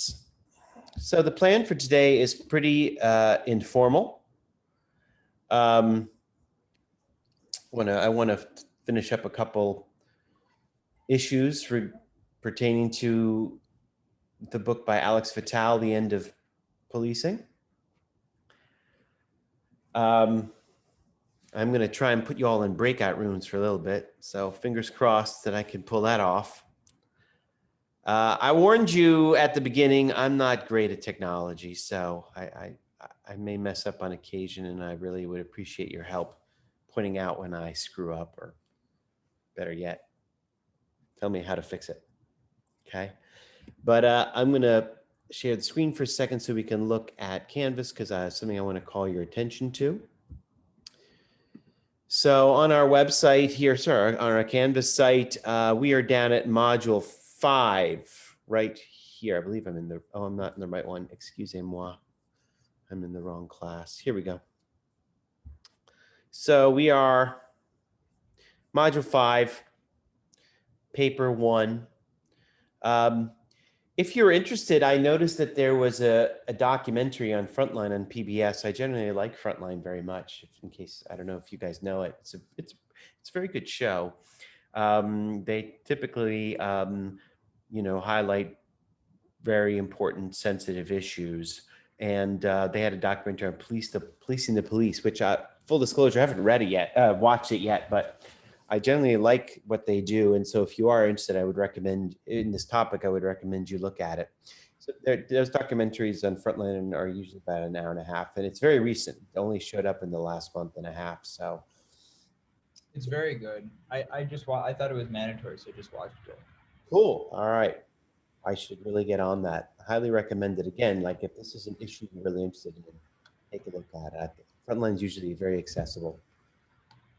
business. So the plan for today is pretty informal. I want to finish up a couple issues pertaining to the book by Alex Vital, The End of Policing. I'm going to try and put you all in breakout rooms for a little bit. So fingers crossed that I can pull that off. I warned you at the beginning, I'm not great at technology, so I may mess up on occasion, and I really would appreciate your help pointing out when I screw up, or better yet, tell me how to fix it, okay? But I'm going to share the screen for a second so we can look at Canvas, because I have something I want to call your attention to. So on our website here, on our Canvas site, we are down at module 5 right here. I believe I'm in the, I'm not in the right one. Excusez-moi. I'm in the wrong class. Here we go. So we are module 5, paper 1. If you're interested, I noticed that there was a documentary on Frontline on PBS. I generally like Frontline very much. In case, I don't know if you guys know it. It's a very good show. They typically, highlight very important, sensitive issues. And they had a documentary on policing the police, which, full disclosure, I haven't read it yet, watched it yet, but I generally like what they do. And so if you are interested, I would recommend, in this topic, I would recommend you look at it. So those documentaries on Frontline are usually about an hour and a half, and it's very recent. It only showed up in the last month and a half, so. It's very good. I thought it was mandatory, so I just watched it. Cool, all right. I should really get on that. I highly recommend it. Again, like if this is an issue you're really interested in, take a look at it. Frontline's usually very accessible.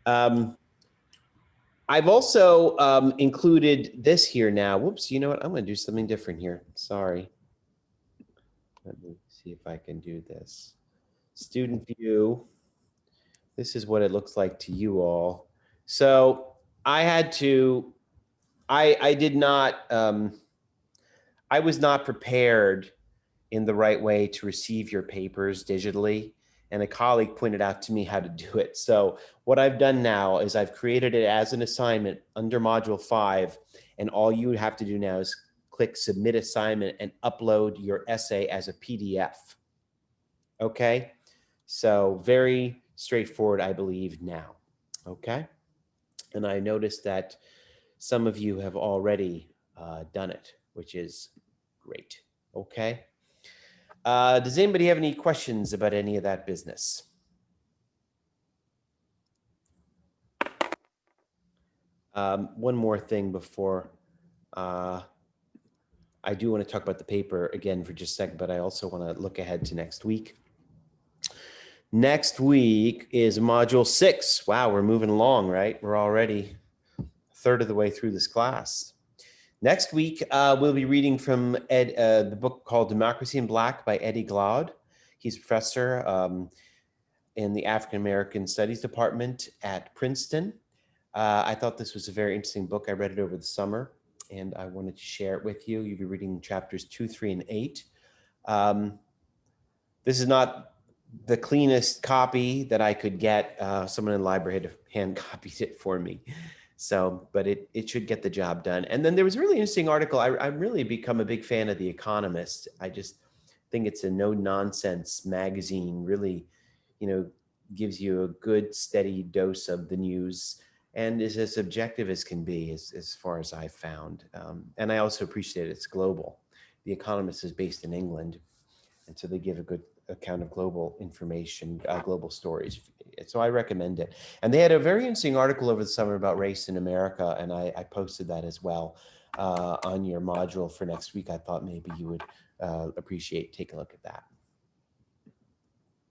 I've also included this here now. Whoops, you know what? I'm going to do something different here. Sorry. Let me see if I can do this. Student view. This is what it looks like to you all. So I had to, I did not, I was not prepared in the right way to receive your papers digitally. And a colleague pointed out to me how to do it. So what I've done now is I've created it as an assignment under module 5. And all you have to do now is click submit assignment and upload your essay as a PDF. Okay. So very straightforward, I believe now. Okay. And I noticed that some of you have already done it, which is great. Okay. Does anybody have any questions about any of that business? One more thing before I do want to talk about the paper again for just a second, but I also want to look ahead to next week. Next week is module 6. Wow, we're moving along, right? We're already a third of the way through this class. Next week, we'll be reading from the book called Democracy in Black by Eddie Glaude. He's a professor in the African American Studies Department at Princeton. I thought this was a very interesting book. I read it over the summer, and I wanted to share it with you. You'll be reading chapters 2, 3, and 8. This is not the cleanest copy that I could get. Someone in the library had hand copied it for me. So, but it should get the job done. And then there was a really interesting article. I really become a big fan of The Economist. I just think it's a no-nonsense magazine, really, gives you a good, steady dose of the news and is as objective as can be as far as I've found. And I also appreciate it's global. The Economist is based in England, and so they give a good account of global information, global stories. So I recommend it. And they had a very interesting article over the summer about race in America, and I posted that as well on your module for next week. I thought maybe you would appreciate taking a look at that.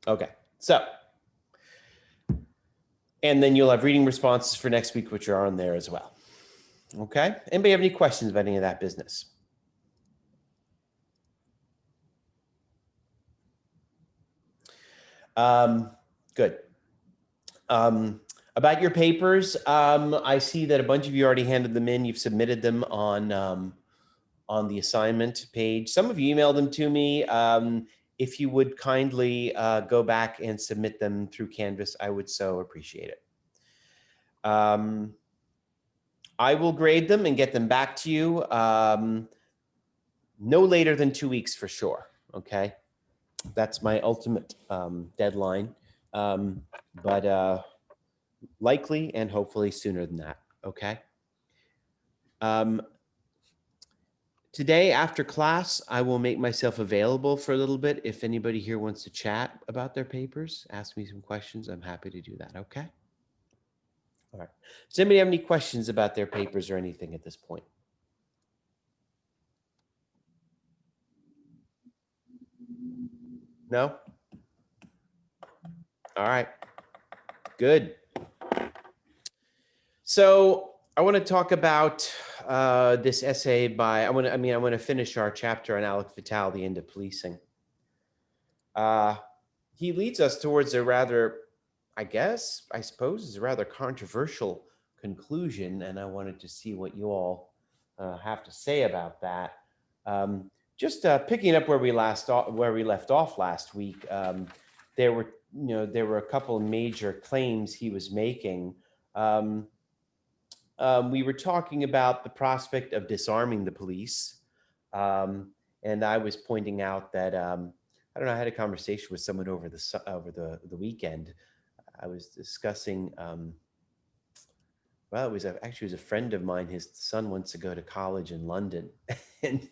Okay, so, and then you'll have reading responses for next week, which are on there as well. Okay, anybody have any questions about any of that business? Good. About your papers, I see that a bunch of you already handed them in. You've submitted them on on the assignment page. Some of you emailed them to me. If you would kindly go back and submit them through Canvas, I would so appreciate it. I will grade them and get them back to you no later than 2 weeks for sure. Okay, that's my ultimate deadline, but likely and hopefully sooner than that. Okay. Today after class, I will make myself available for a little bit. If anybody here wants to chat about their papers, ask me some questions, I'm happy to do that. Okay. All right. Does anybody have any questions about their papers or anything at this point? No? All right. Good. So I want to talk about this essay by, I want to finish our chapter on Alec Vital, The End of Policing. He leads us towards a rather, I suppose, is a rather controversial conclusion, and I wanted to see what you all have to say about that. Just picking up where we left off last week, there were a couple of major claims he was making. We were talking about the prospect of disarming the police, and I was pointing out that I don't know. I had a conversation with someone over the weekend. I was discussing. Well, actually was a friend of mine. His son wants to go to college in London, and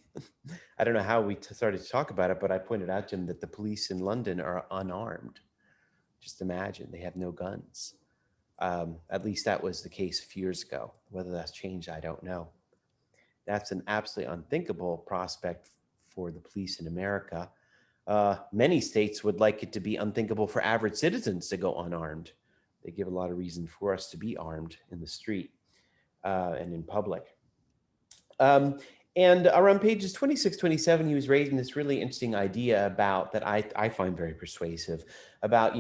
I don't know how we started to talk about it, but I pointed out to him that the police in London are unarmed. Just imagine, they have no guns. At least that was the case a few years ago. Whether that's changed, I don't know. That's an absolutely unthinkable prospect for the police in America. Many states would like it to be unthinkable for average citizens to go unarmed. They give a lot of reason for us to be armed in the street and in public. And around pages 26, 27, he was raising this really interesting idea about that I find very persuasive about,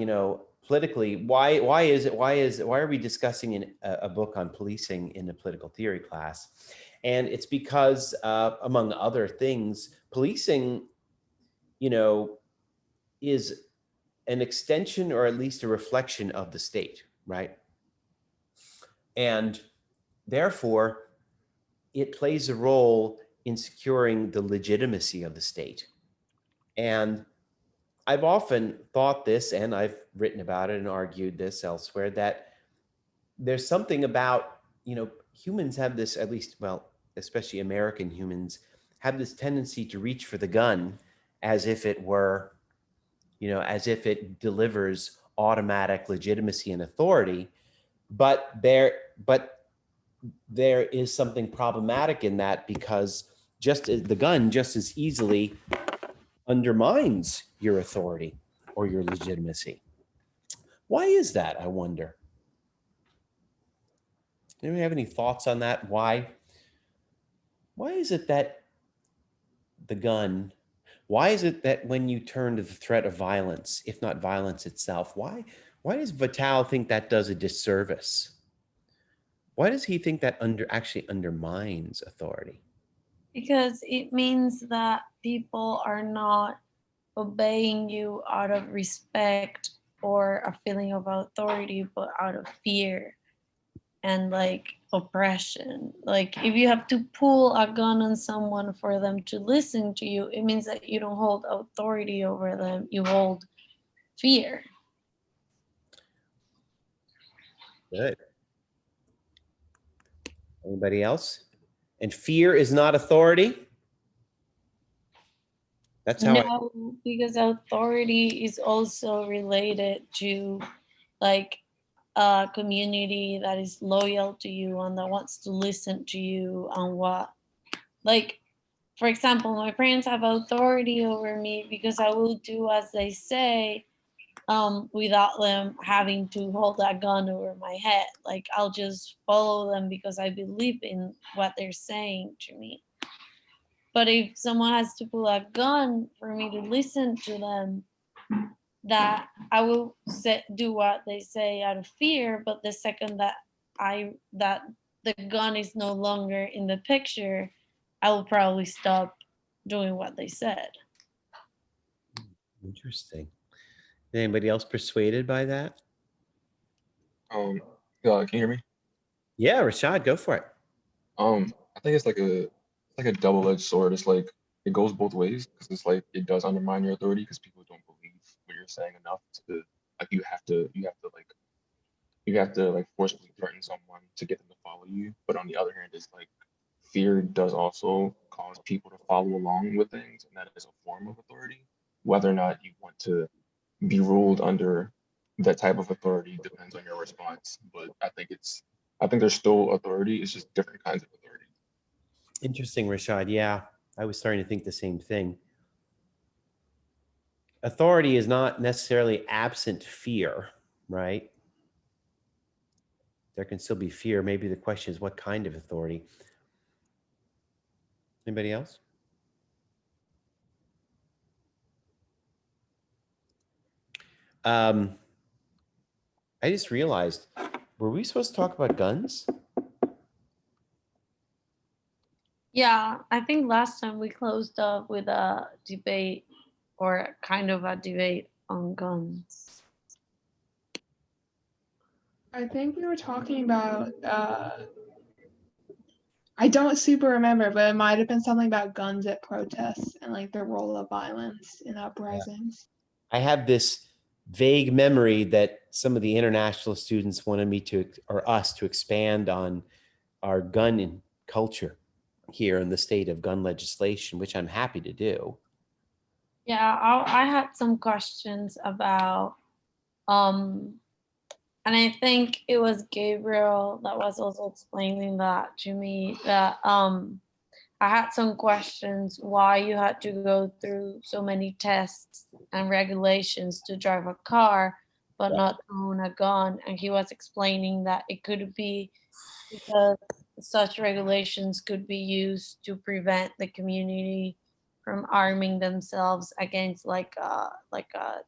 politically, why are we discussing a book on policing in a political theory class? And it's because, among other things, policing, is an extension or at least a reflection of the state, right? And therefore, it plays a role in securing the legitimacy of the state. And I've often thought this, and I've written about it and argued this elsewhere, that there's something about, humans have this, at least, well, especially American humans, have this tendency to reach for the gun as if it were, as if it delivers automatic legitimacy and authority. But there is something problematic in that, because the gun just as easily undermines your authority or your legitimacy. Why is that, I wonder? Anybody have any thoughts on that? Why is it that the gun, why is it that when you turn to the threat of violence, if not violence itself, why does Vital think that does a disservice? Why does he think that actually undermines authority? Because it means that people are not obeying you out of respect or a feeling of authority, but out of fear and oppression. If you have to pull a gun on someone for them to listen to you, it means that you don't hold authority over them, you hold fear. Good. Anybody else? And fear is not authority? That's how No, because authority is also related to a community that is loyal to you and that wants to listen to you and for example, my parents have authority over me because I will do as they say, without them having to hold that gun over my head. I'll just follow them because I believe in what they're saying to me. But if someone has to pull a gun for me to listen to them, that I will do what they say out of fear. But the second that the gun is no longer in the picture, I will probably stop doing what they said. Interesting. Anybody else persuaded by that? Yeah, can you hear me? Yeah, Rashad, go for it. I think it's like a double-edged sword. It's like it goes both ways because it's like it does undermine your authority because people don't believe what you're saying enough to like you have to like forcefully threaten someone to get them to follow you. But on the other hand, it's like fear does also cause people to follow along with things, and that is a form of authority. Whether or not you want to be ruled under that type of authority depends on your response. But I think there's still authority. It's just different kinds of authority. Interesting, Rashad. Yeah, I was starting to think the same thing. Authority is not necessarily absent fear, right? There can still be fear. Maybe the question is what kind of authority? Anybody else? I just realized, were we supposed to talk about guns? Yeah, I think last time we closed up with a debate or kind of a debate on guns. I think we were talking about, I don't super remember, but it might have been something about guns at protests and like the role of violence in uprisings. I have this vague memory that some of the international students wanted me to, or us to expand on our gun culture here in the state of gun legislation, which I'm happy to do. Yeah, I had some questions about, and I think it was Gabriel that was also explaining that to me, that I had some questions why you had to go through so many tests and regulations to drive a car, but not own a gun. And he was explaining that it could be because such regulations could be used to prevent the community from arming themselves against like a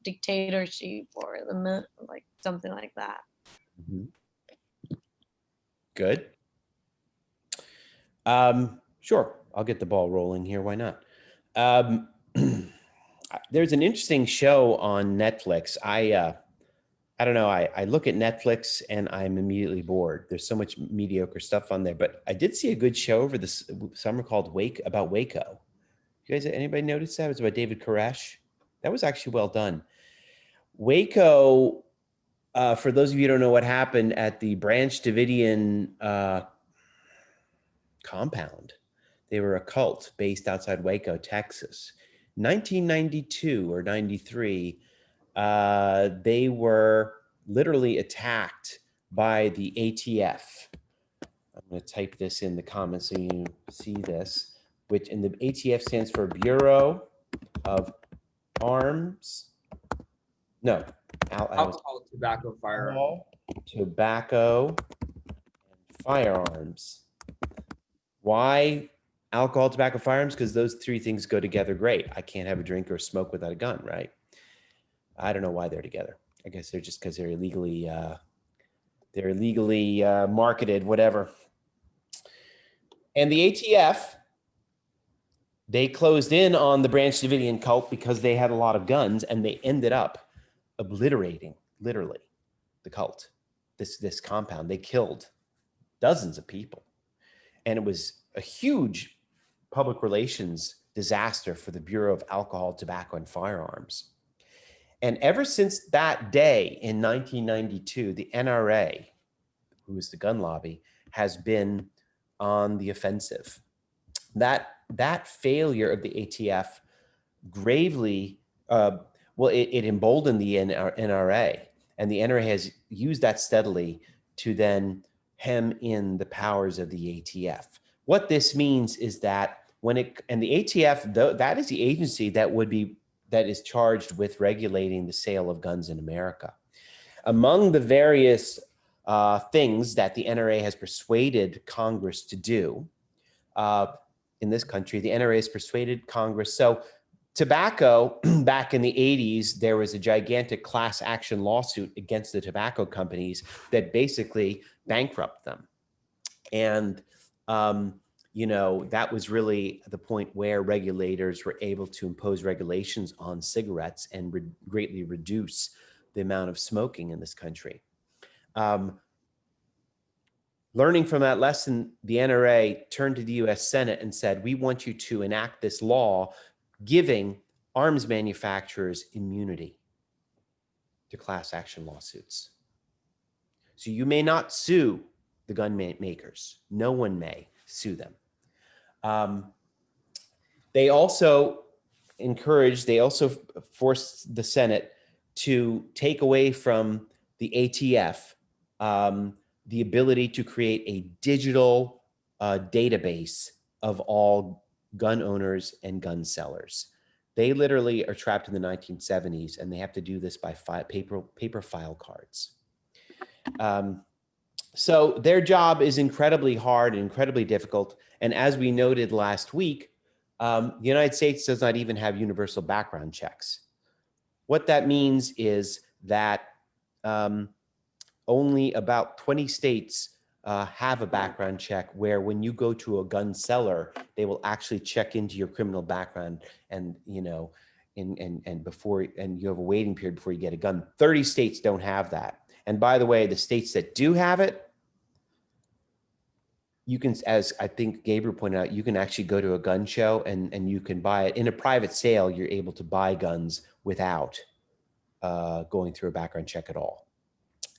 dictatorship or like something like that. Good. Sure, I'll get the ball rolling here. Why not? There's an interesting show on Netflix. I don't know. I look at Netflix and I'm immediately bored. There's so much mediocre stuff on there, but I did see a good show over this summer called Waco. You guys, anybody notice that? It was about David Koresh. That was actually well done. Waco, for those of you who don't know what happened at the Branch Davidian compound, they were a cult based outside Waco, Texas. 1992 or 93, they were literally attacked by the ATF. I'm going to type this in the comments so you see this, and the ATF stands for Bureau of Arms. No, Alcohol, tobacco, firearms. Tobacco, and firearms. Why alcohol, tobacco, firearms? Because those three things go together great. I can't have a drink or smoke without a gun, right? I don't know why they're together. I guess they're just because they're illegally marketed, whatever. And the ATF, they closed in on the Branch Davidian cult because they had a lot of guns, and they ended up obliterating, literally, the cult, this compound. They killed dozens of people. And it was a huge public relations disaster for the Bureau of Alcohol, Tobacco, and Firearms. And ever since that day in 1992, the NRA, who is the gun lobby, has been on the offensive. That failure of the ATF gravely, it emboldened the NRA, and the NRA has used that steadily to then hem in the powers of the ATF. What this means is that and the ATF, though, that is the agency that is charged with regulating the sale of guns in America. Among the various things that the NRA has persuaded Congress to do in this country, the NRA has persuaded Congress. So tobacco, back in the 80s, there was a gigantic class action lawsuit against the tobacco companies that basically bankrupt them. And you know, that was really the point where regulators were able to impose regulations on cigarettes and greatly reduce the amount of smoking in this country. Learning from that lesson, the NRA turned to the US Senate and said, we want you to enact this law giving arms manufacturers immunity to class action lawsuits. So you may not sue the gun makers. No one may sue them. They also forced the Senate to take away from the ATF the ability to create a digital database of all gun owners and gun sellers. They literally are trapped in the 1970s, and they have to do this by paper file cards. So their job is incredibly hard and incredibly difficult. And as we noted last week, the United States does not even have universal background checks. What that means is that only about 20 states have a background check where when you go to a gun seller, they will actually check into your criminal background and, you know, and you have a waiting period before you get a gun. 30 states don't have that. And by the way, the states that do have it, you can, as I think Gabriel pointed out, you can actually go to a gun show and you can buy it in a private sale. You're able to buy guns without going through a background check at all.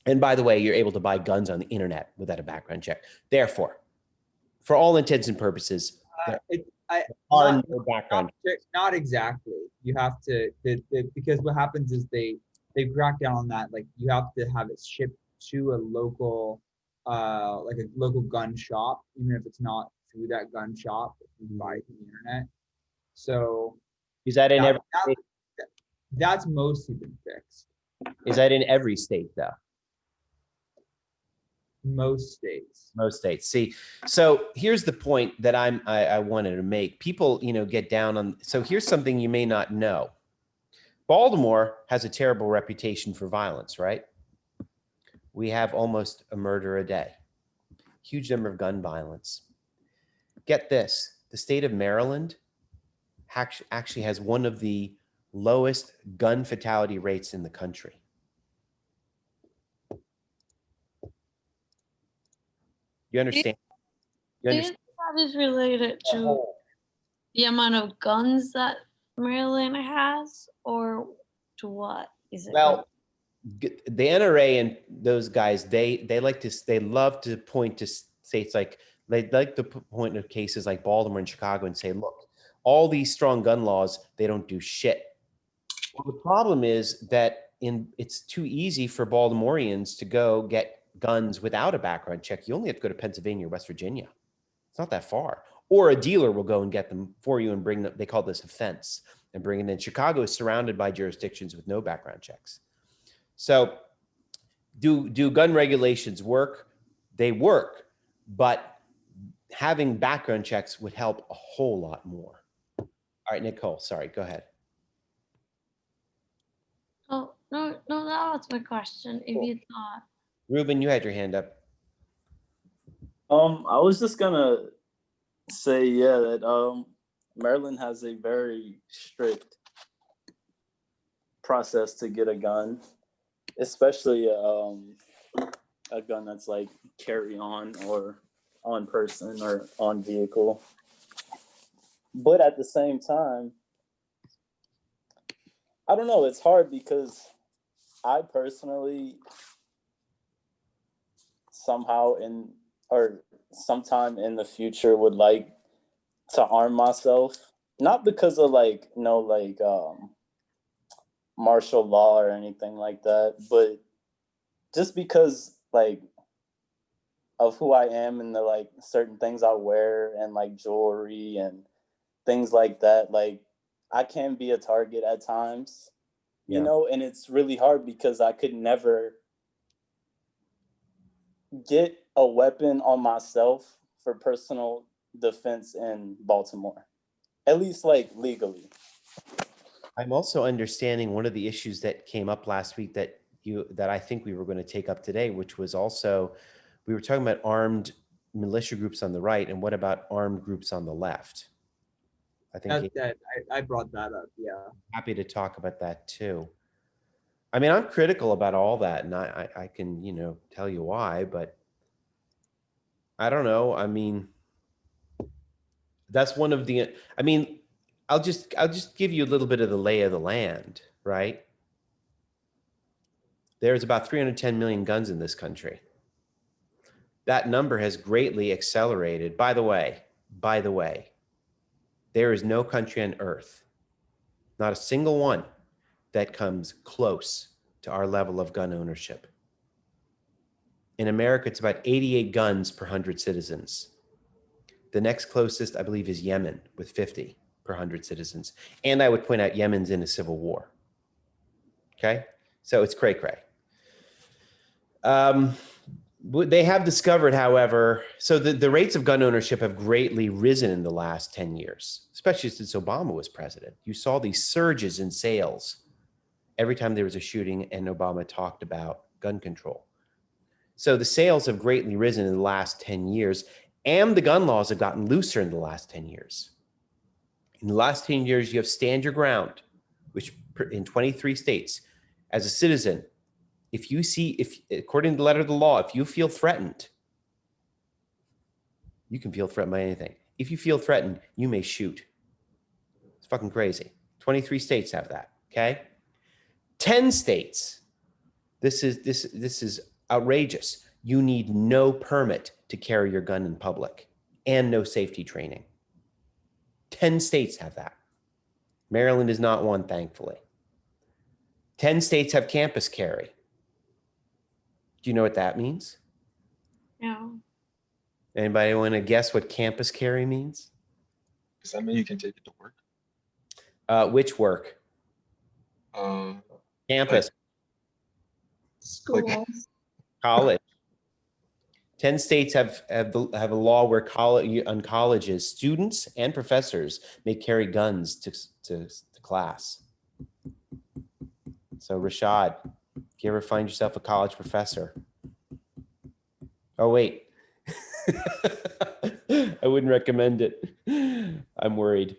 And by the way, you're able to buy guns on the internet without a background check. Therefore, for all intents and purposes, not background. Not exactly. You have to, because what happens is they crack down on that. Like you have to have it shipped to a local, like a local gun shop, even if it's not through that gun shop, you can buy it through the internet. So is that in every state? That's mostly been fixed. Is that in every state though? Most states. Most states. See, so here's the point that I wanted to make. People, you know, get down on. So here's something you may not know. Baltimore has a terrible reputation for violence, right? We have almost a murder a day. Huge number of gun violence. Get this: the state of Maryland actually has one of the lowest gun fatality rates in the country. You understand? Do you think that is related to the amount of guns that Maryland has, or to what is it? Well, the NRA and those guys, they love to point to states like, they like to point to cases like Baltimore and Chicago and say, look, all these strong gun laws, they don't do shit. Well, the problem is that it's too easy for Baltimoreans to go get guns without a background check. You only have to go to Pennsylvania or West Virginia. It's not that far. Or a dealer will go and get them for you and bring them. They call this a fence and bring it in. Chicago is surrounded by jurisdictions with no background checks. So do gun regulations work? They work, but having background checks would help a whole lot more. All right, Nicole, sorry, go ahead. Oh, no, that was my question. If you thought. Ruben, you had your hand up. I was just gonna say, yeah, that Maryland has a very strict process to get a gun, especially a gun that's like carry on or on person or on vehicle. But at the same time, I don't know, it's hard because I personally somehow sometime in the future would like to arm myself, not because of martial law or anything like that, but just because like of who I am and the like certain things I wear and like jewelry and things like that. Like I can be a target at times, you know, and it's really hard because I could never get a weapon on myself for personal defense in Baltimore, at least like legally. I'm also understanding one of the issues that came up last week that I think we were going to take up today, which was also, we were talking about armed militia groups on the right, and what about armed groups on the left? I think I brought that up. Yeah. happy to talk about that too. I mean, I'm critical about all that, and I can, tell you why, but I don't know. I mean, that's one of the, I mean, I'll just give you a little bit of the lay of the land, right? There's about 310 million guns in this country. That number has greatly accelerated. By the way, there is no country on earth, not a single one, that comes close to our level of gun ownership. In America, it's about 88 guns per 100 citizens. The next closest, I believe, is Yemen with 50 per 100 citizens. And I would point out Yemen's in a civil war. Okay? So it's cray-cray. They have discovered, however, so the rates of gun ownership have greatly risen in the last 10 years, especially since Obama was president. You saw these surges in sales every time there was a shooting and Obama talked about gun control. So the sales have greatly risen in the last 10 years, and the gun laws have gotten looser in the last 10 years. In the last 10 years, you have stand your ground, which in 23 states, as a citizen, if according to the letter of the law, if you feel threatened, you can feel threatened by anything. If you feel threatened, you may shoot. It's fucking crazy. 23 states have that, okay? 10 states, this is outrageous. You need no permit to carry your gun in public and no safety training. 10 states have that. Maryland is not one, thankfully. 10 states have campus carry. Do you know what that means? No. Anybody want to guess what campus carry means? Does that mean you can take it to work? Which work? Campus, School. college. 10 states have a law where on colleges, students and professors may carry guns to class. So Rashad, if you ever find yourself a college professor, oh wait, I wouldn't recommend it. I'm worried.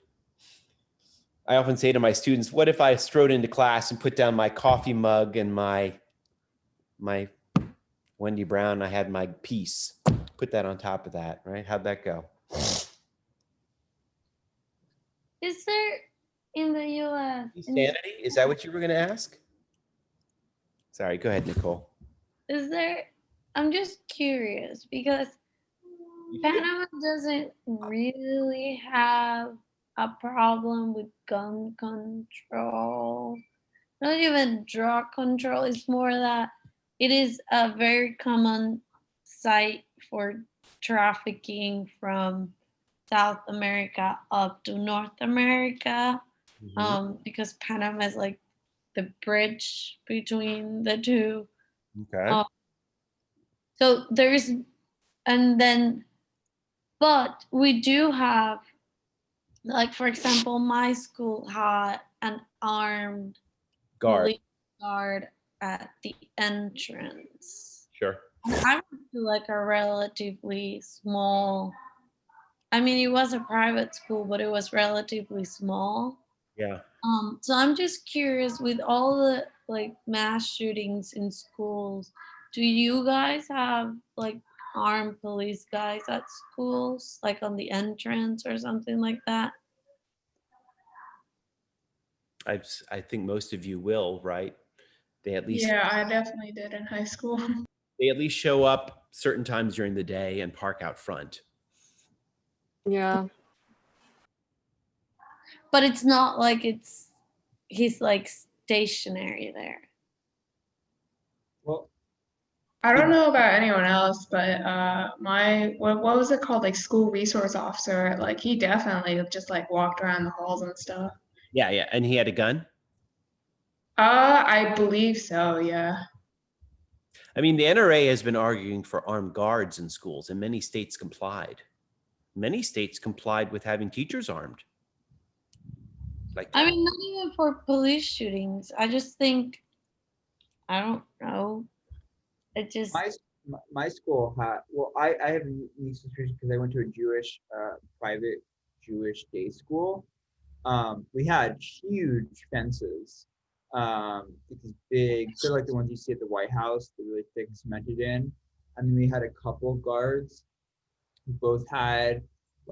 I often say to my students, what if I strode into class and put down my coffee mug and my Wendy Brown, I had my piece, put that on top of that, right? How'd that go? Is there in the US? Insanity? Is that what you were going to ask? Sorry, go ahead, Nicole. Is there? I'm just curious because Panama doesn't really have a problem with gun control, not even drug control. It's more that it is a very common site for trafficking from South America up to North America, because Panama is like the bridge between the two. Okay. So there's, and then, but we do have, like, for example, my school had an armed Guard. police guard at the entrance. Sure. And I went to like a relatively small, I mean, it was a private school, but it was relatively small. Yeah. So I'm just curious, with all the like mass shootings in schools, do you guys have like armed police guys at schools, like on the entrance or something like that? I think most of you will, right? They at least Yeah, I definitely did in high school. they at least show up certain times during the day and park out front. Yeah. But it's not like he's like stationary there. Well, I don't know about anyone else, but my what was it called? Like school resource officer, like he definitely just like walked around the halls and stuff. Yeah, yeah. And he had a gun? I believe so, yeah. I mean, the NRA has been arguing for armed guards in schools, and many states complied. Many states complied with having teachers armed. Like I mean, not even for police shootings. I just think, I don't know. It just, my school had, well, I have a unique situation because I went to a Jewish, private Jewish day school. We had huge fences, these big, sort of like the ones you see at the White House, the really thick cemented in. And then we had a couple guards who both had,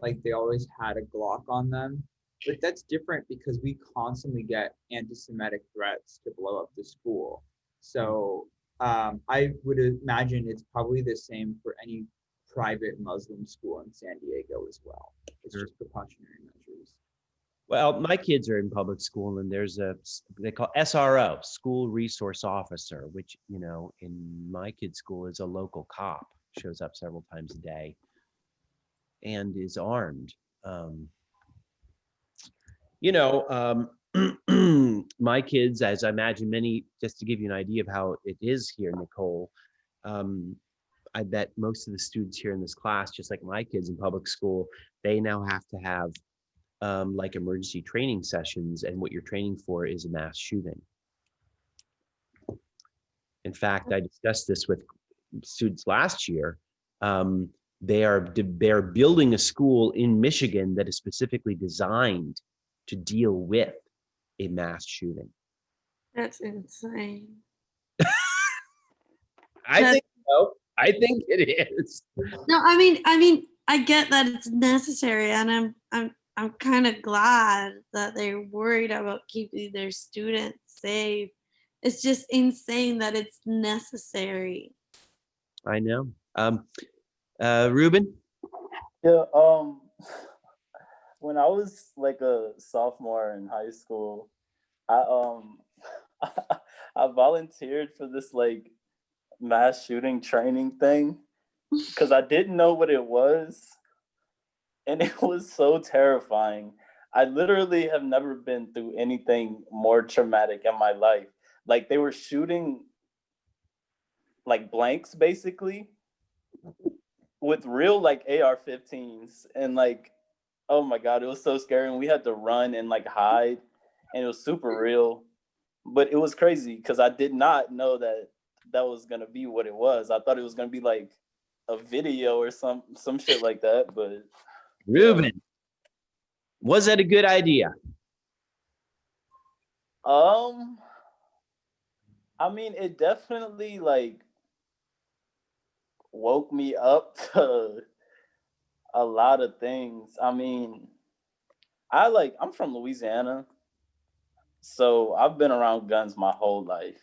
like, they always had a Glock on them. But that's different because we constantly get anti-Semitic threats to blow up the school. So I would imagine it's probably the same for any private Muslim school in San Diego as well. It's Sure. just precautionary measures. Well, my kids are in public school, and there's they call SRO, school resource officer, which, in my kid's school is a local cop, shows up several times a day and is armed. My kids, as I imagine many, just to give you an idea of how it is here, Nicole, I bet most of the students here in this class, just like my kids in public school, they now have to have like emergency training sessions, and what you're training for is a mass shooting. In fact, I discussed this with students last year. They're building a school in Michigan that is specifically designed to deal with a mass shooting. That's insane. I think so. I think it is. No, I mean, I get that it's necessary, and I'm kind of glad that they're worried about keeping their students safe. It's just insane that it's necessary. I know. Ruben? Yeah, when I was like a sophomore in high school, I I volunteered for this like mass shooting training thing because I didn't know what it was, and it was so terrifying. I literally have never been through anything more traumatic in my life. Like, they were shooting like blanks basically with real like AR-15s, and like, oh my God, it was so scary. And we had to run and like hide, and it was super real. But it was crazy because I did not know that that was gonna be what it was. I thought it was gonna be like a video or some shit like that. But Ruben, was that a good idea? I mean, it definitely like woke me up to a lot of things. I mean, I'm from Louisiana, so I've been around guns my whole life.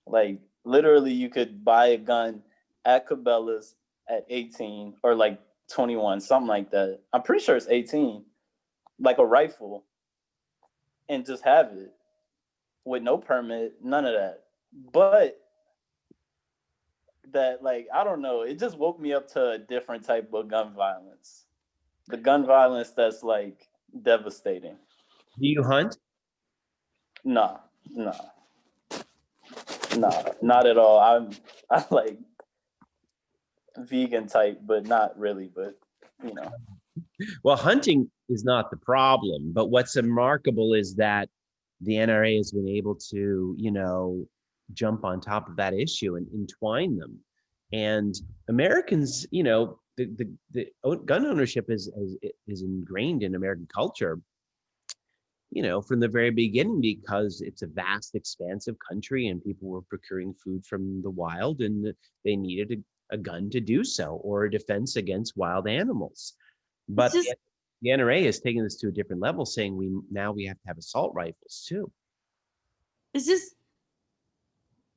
Like, literally, you could buy a gun at Cabela's at 18 or like 21, something like that. I'm pretty sure it's 18, like a rifle, and just have it with no permit, none of that. But that, like, I don't know, it just woke me up to a different type of gun violence. The gun violence that's like devastating. Do you hunt? Nah, not at all. I'm like vegan type, but not really, but Well, hunting is not the problem, but what's remarkable is that the NRA has been able to, jump on top of that issue and entwine them. And Americans, the gun ownership is ingrained in American culture, from the very beginning, because it's a vast, expansive country and people were procuring food from the wild, and they needed a gun to do so, or a defense against wild animals. But just- the NRA is taking this to a different level, saying we have to have assault rifles too. It's just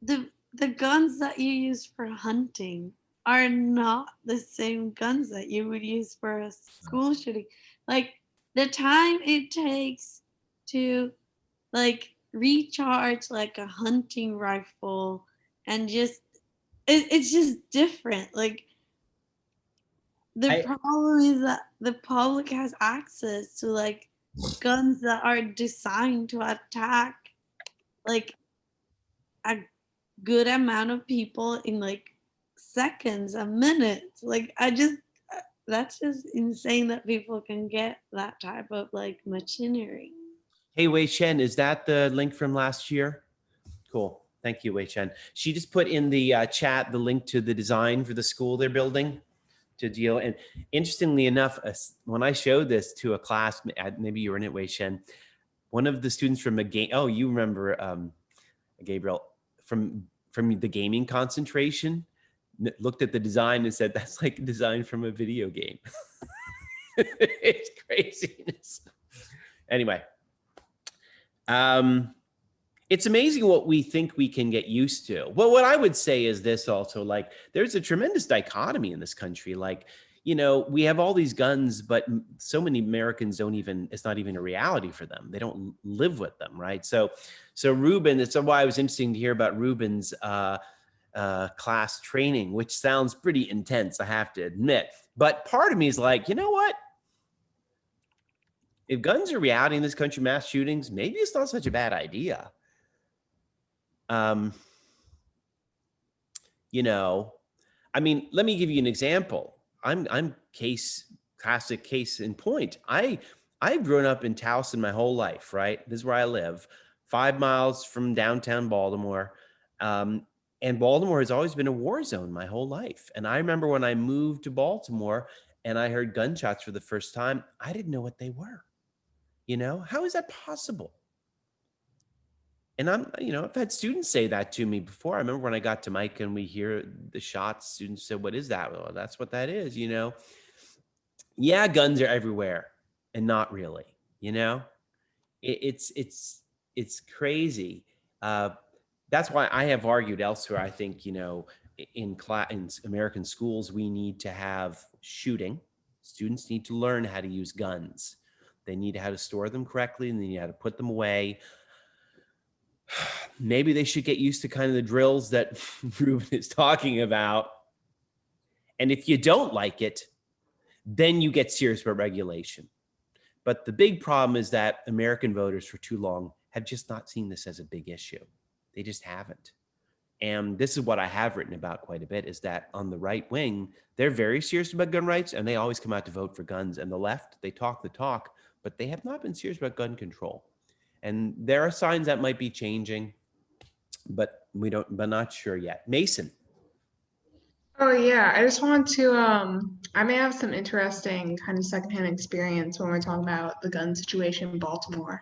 the guns that you use for hunting are not the same guns that you would use for a school shooting. Like, the time it takes to like recharge like a hunting rifle, and just it's just different. Like, the problem is that the public has access to like guns that are designed to attack like a good amount of people in like seconds and minutes. Like, that's just insane that people can get that type of like machinery. Hey, Wei Shen, is that the link from last year? Cool. Thank you, Wei Chen. She just put in the chat the link to the design for the school they're building to deal. And interestingly enough, when I showed this to a class, maybe you were in it, Wei Chen, one of the students from a game, oh, you remember Gabriel, from the gaming concentration, looked at the design and said, that's like a design from a video game. It's craziness. Anyway, it's amazing what we think we can get used to. Well, what I would say is this also, like, there's a tremendous dichotomy in this country. Like, you know, we have all these guns, but so many Americans don't even, it's not even a reality for them. They don't live with them, right? So Ruben, it's why it was interesting to hear about Ruben's class training, which sounds pretty intense, I have to admit. But part of me is like, you know what? If guns are reality in this country, mass shootings, maybe it's not such a bad idea. You know, I mean, let me give you an example. I'm classic case in point. I've grown up in Towson my whole life, right? This is where I live, 5 miles from downtown Baltimore. And Baltimore has always been a war zone my whole life. And I remember when I moved to Baltimore and I heard gunshots for the first time, I didn't know what they were. You know, how is that possible? And I've had students say that to me before. I remember when I got to Mike and we hear the shots, students said, what is that? Well, that's what that is, you know? Yeah, guns are everywhere and not really, you know? It's crazy. That's why I have argued elsewhere. I think, you know, in American schools, we need to have shooting. Students need to learn how to use guns. They need how to store them correctly and they need how to put them away. Maybe they should get used to kind of the drills that Ruben is talking about. And if you don't like it, then you get serious about regulation. But the big problem is that American voters for too long have just not seen this as a big issue. They just haven't. And this is what I have written about quite a bit, is that on the right wing, they're very serious about gun rights and they always come out to vote for guns. And the left, they talk the talk, but they have not been serious about gun control. And there are signs that might be changing, but but not sure yet. Mason. Oh yeah, I just wanted to I may have some interesting kind of secondhand experience when we're talking about the gun situation in Baltimore.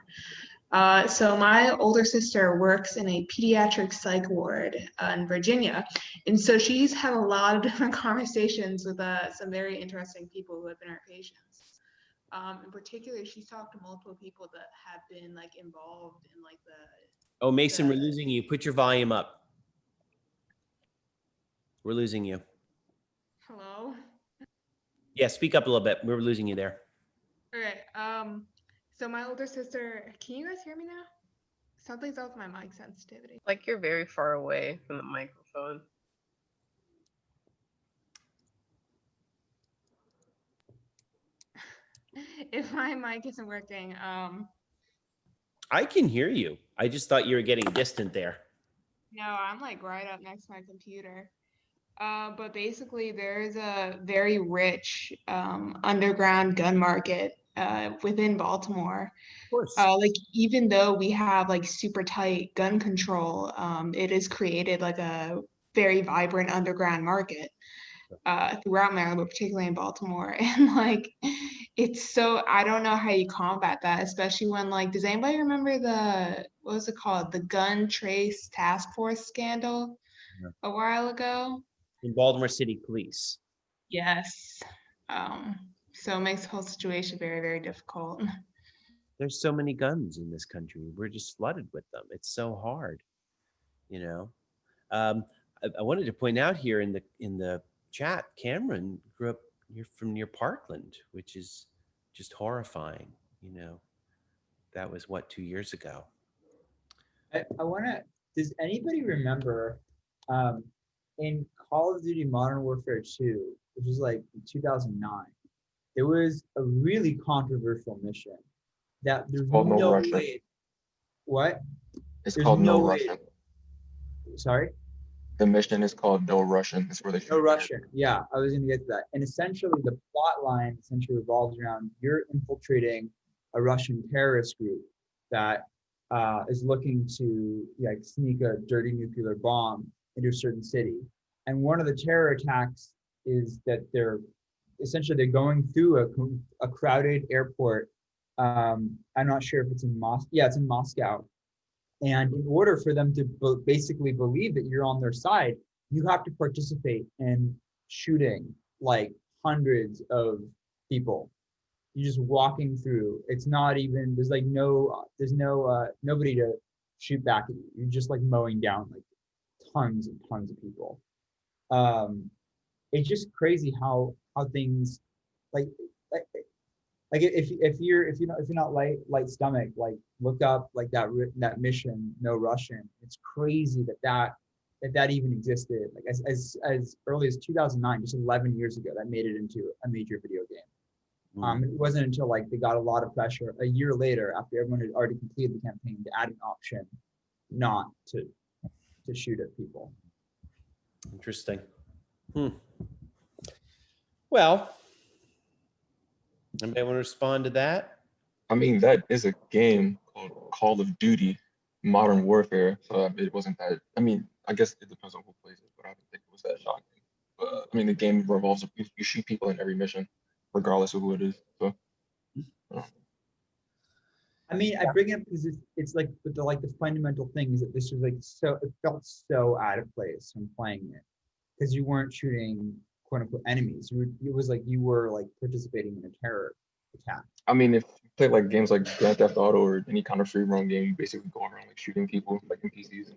So my older sister works in a pediatric psych ward in Virginia, and so she's had a lot of different conversations with some very interesting people who have been her patients. In particular, she's talked to multiple people that have been like involved in like the. Oh, Mason, we're losing you. Put your volume up. We're losing you. Hello? Yeah, speak up a little bit. We're losing you there. All right. So my older sister, can you guys hear me now? Something's up with my mic sensitivity. Like you're very far away from the microphone. If my mic isn't working, I can hear you. I just thought you were getting distant there. no, I'm like right up next to my computer. But basically there's a very rich underground gun market within Baltimore. Of course. Like even though we have like super tight gun control, it has created like a very vibrant underground market throughout Maryland, but particularly in Baltimore. And like it's so, I don't know how you combat that, especially when like, does anybody remember what was it called? The Gun Trace Task Force scandal a while ago? In Baltimore City Police. Yes. So it makes the whole situation very, very difficult. There's so many guns in this country. We're just flooded with them. It's so hard, you know. I wanted to point out here in the chat, Cameron grew up near Parkland, which is just horrifying. You know, that was what, 2 years ago. I want to, does anybody remember in Call of Duty Modern Warfare 2, which was like in 2009, there was a really controversial mission that there's called No no Russian. way. What? It's There's called no No way. Russian. Sorry? The mission is called No Russian. It's where they No Russian. Yeah, I was going to get to that. And essentially, the plot line essentially revolves around you're infiltrating a Russian terrorist group that is looking to like sneak a dirty nuclear bomb into a certain city. And one of the terror attacks is that they're going through a crowded airport. I'm not sure if it's in Moscow. Yeah, it's in Moscow. And in order for them to basically believe that you're on their side, you have to participate in shooting like hundreds of people. You're just walking through. It's not even, there's nobody to shoot back at you. You're just like mowing down like tons and tons of people. It's just crazy how things like if you're not light stomach, like look up like that mission No Russian. It's crazy that even existed, like as early as 2009, just 11 years ago, that made it into a major video game. It wasn't until like they got a lot of pressure a year later, after everyone had already completed the campaign, to add an option not to shoot at people. Interesting. Well, anybody want to respond to that? I mean, that is a game called Call of Duty Modern Warfare, so it wasn't that. I mean, I guess it depends on who plays it, but I don't think it was that shocking. But I mean, the game revolves, you shoot people in every mission, regardless of who it is. So. I mean, I bring it up because it's like the fundamental thing is that this was like it felt so out of place when playing it, because you weren't shooting quote unquote enemies. It was like you were like participating in a terror attack. I mean, if you play like games like Grand Theft Auto or any kind of free roam game, you basically go around like shooting people like NPCs.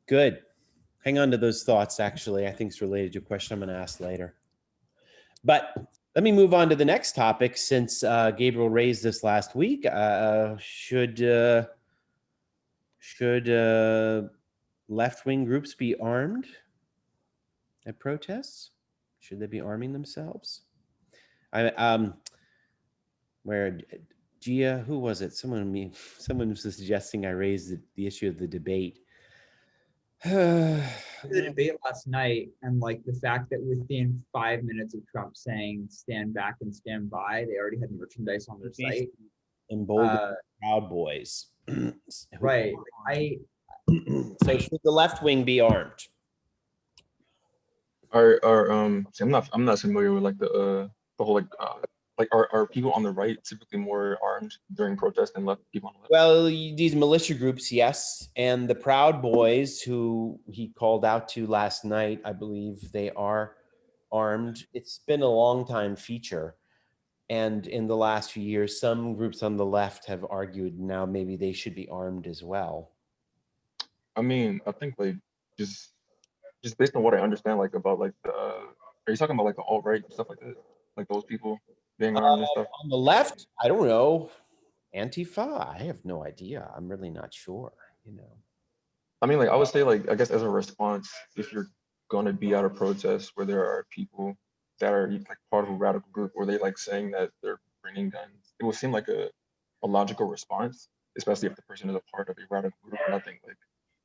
Good. Hang on to those thoughts, actually. I think it's related to a question I'm going to ask later. But let me move on to the next topic, since Gabriel raised this last week. Should left-wing groups be armed at protests? Should they be arming themselves? Where Gia, who was it? Someone was suggesting I raise the issue of the debate. The debate last night, and like the fact that within 5 minutes of Trump saying "stand back and stand by," they already had merchandise on their site. Emboldened Proud Boys. Right. So should the left wing be armed? See, I'm not familiar with like the whole like are people on the right typically more armed during protests than left people on the left? Well, these militia groups, yes, and the Proud Boys, who he called out to last night, I believe they are armed. It's been a long time feature, and in the last few years, some groups on the left have argued now maybe they should be armed as well. I mean, I think like just based on what I understand, like about like are you talking about like the alt-right and stuff like that, like those people being armed and stuff? On the left, I don't know. Antifa, I have no idea. I'm really not sure, I mean, like I would say, like I guess as a response, if you're going to be at a protest where there are people that are like part of a radical group, or they like saying that they're bringing guns, it would seem like a logical response, especially if the person is a part of a radical group. And I think like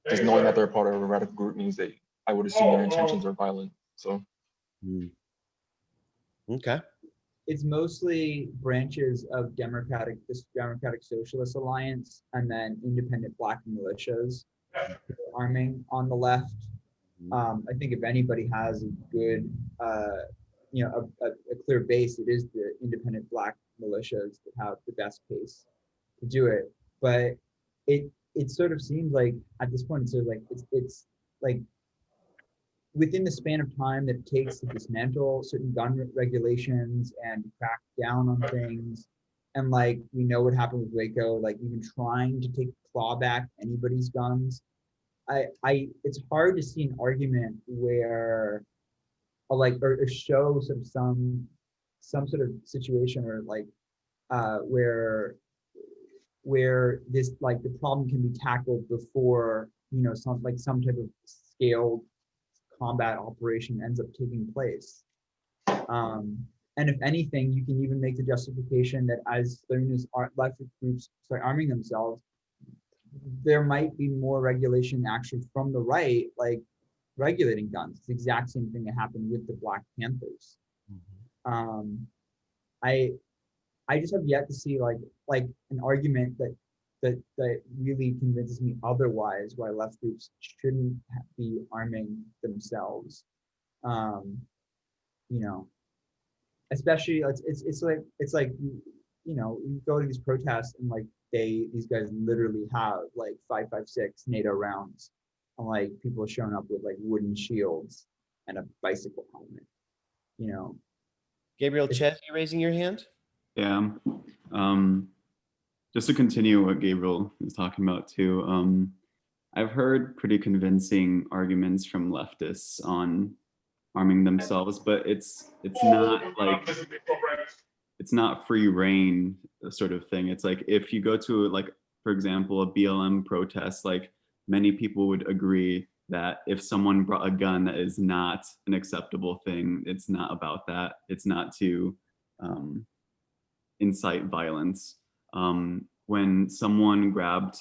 just knowing that they're part of a radical group means I would assume their intentions are violent. So. Okay. It's mostly branches of this Democratic Socialist Alliance, and then independent Black militias arming on the left. I think if anybody has a good, a clear base, it is the independent Black militias that have the best case to do it. But it sort of seems like at this point, it's like within the span of time that it takes to dismantle certain gun regulations and crack down on things, and like we know what happened with Waco, like even trying to claw back anybody's guns, it's hard to see an argument where or show some sort of situation or like where this like the problem can be tackled before some type of scaled combat operation ends up taking place. And if anything, you can even make the justification that as soon as left groups start arming themselves, there might be more regulation action from the right, like regulating guns. It's the exact same thing that happened with the Black Panthers. I just have yet to see like an argument that really convinces me otherwise why left groups shouldn't be arming themselves. You know, especially it's like you go to these protests and like these guys literally have like 5.56 NATO rounds, and like people are showing up with like wooden shields and a bicycle helmet. You know, Gabriel Ches, you raising your hand? Yeah. Just to continue what Gabriel is talking about too, I've heard pretty convincing arguments from leftists on arming themselves, but it's not like, it's not free reign sort of thing. It's like if you go to like, for example, a BLM protest, like many people would agree that if someone brought a gun, that is not an acceptable thing. It's not about that. It's not to incite violence. When someone grabbed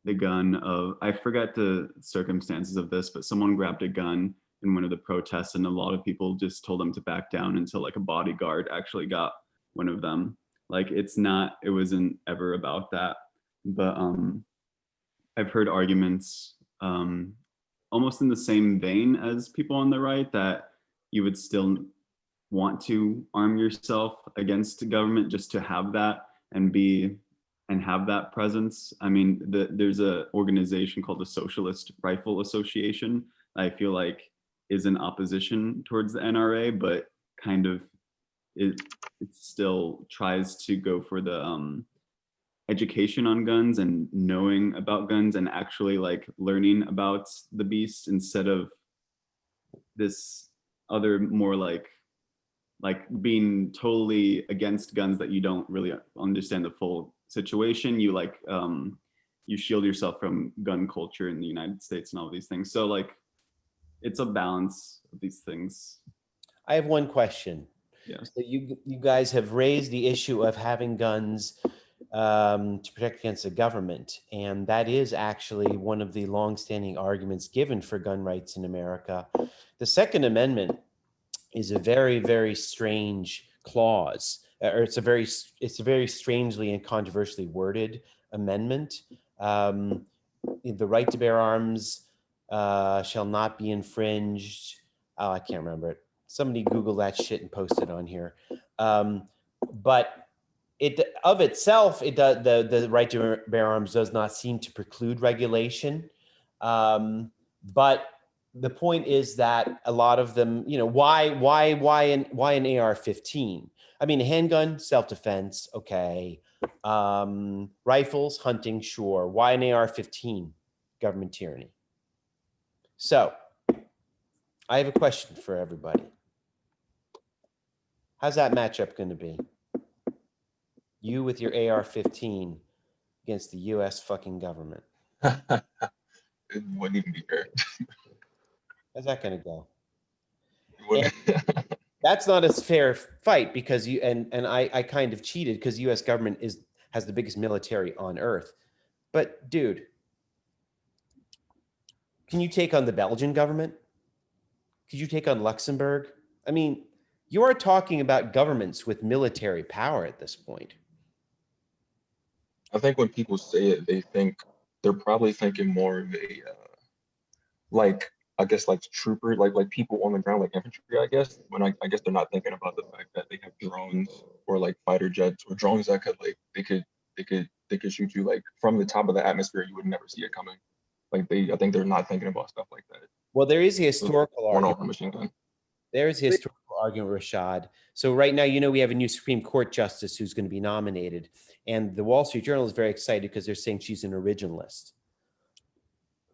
the gun of, I forget the circumstances of this, but someone grabbed a gun in one of the protests and a lot of people just told them to back down until like a bodyguard actually got one of them. Like it wasn't ever about that. But I've heard arguments almost in the same vein as people on the right that you would still want to arm yourself against the government just to have that and have that presence. I mean, there's an organization called the Socialist Rifle Association. I feel like is in opposition towards the NRA, but kind of it still tries to go for the education on guns and knowing about guns and actually like learning about the beast instead of this other more like being totally against guns that you don't really understand the full situation. You like you shield yourself from gun culture in the United States and all these things. So like it's a balance of these things. I have one question. Yeah. So you guys have raised the issue of having guns to protect against the government, and that is actually one of the longstanding arguments given for gun rights in America. The Second Amendment is a very, very strange clause, or it's a very strangely and controversially worded amendment. The right to bear arms shall not be infringed. Oh, I can't remember it. Somebody Google that shit and post it on here. But it of itself, it does the right to bear arms does not seem to preclude regulation. But the point is that a lot of them, why an AR-15? I mean, a handgun, self-defense, okay. Rifles, hunting, sure. Why an AR-15? Government tyranny. So, I have a question for everybody. How's that matchup going to be? You with your AR-15 against the U.S. fucking government. It wouldn't even be fair. How's that going to go? It That's not a fair fight because you and I kind of cheated because the U.S. government has the biggest military on earth. But dude, can you take on the Belgian government? Could you take on Luxembourg? I mean, you are talking about governments with military power at this point. I think when people say it, they're probably thinking more of a like, I guess, like trooper, like people on the ground, like infantry, I guess. When I guess they're not thinking about the fact that they have drones or like fighter jets or drones that could like they could shoot you like from the top of the atmosphere. You would never see it coming. Like I think they're not thinking about stuff like that. Well, there is a historical argument. Machine gun. There is a historical argument, Rashad. So right now, we have a new Supreme Court justice who's going to be nominated. And the Wall Street Journal is very excited because they're saying she's an originalist.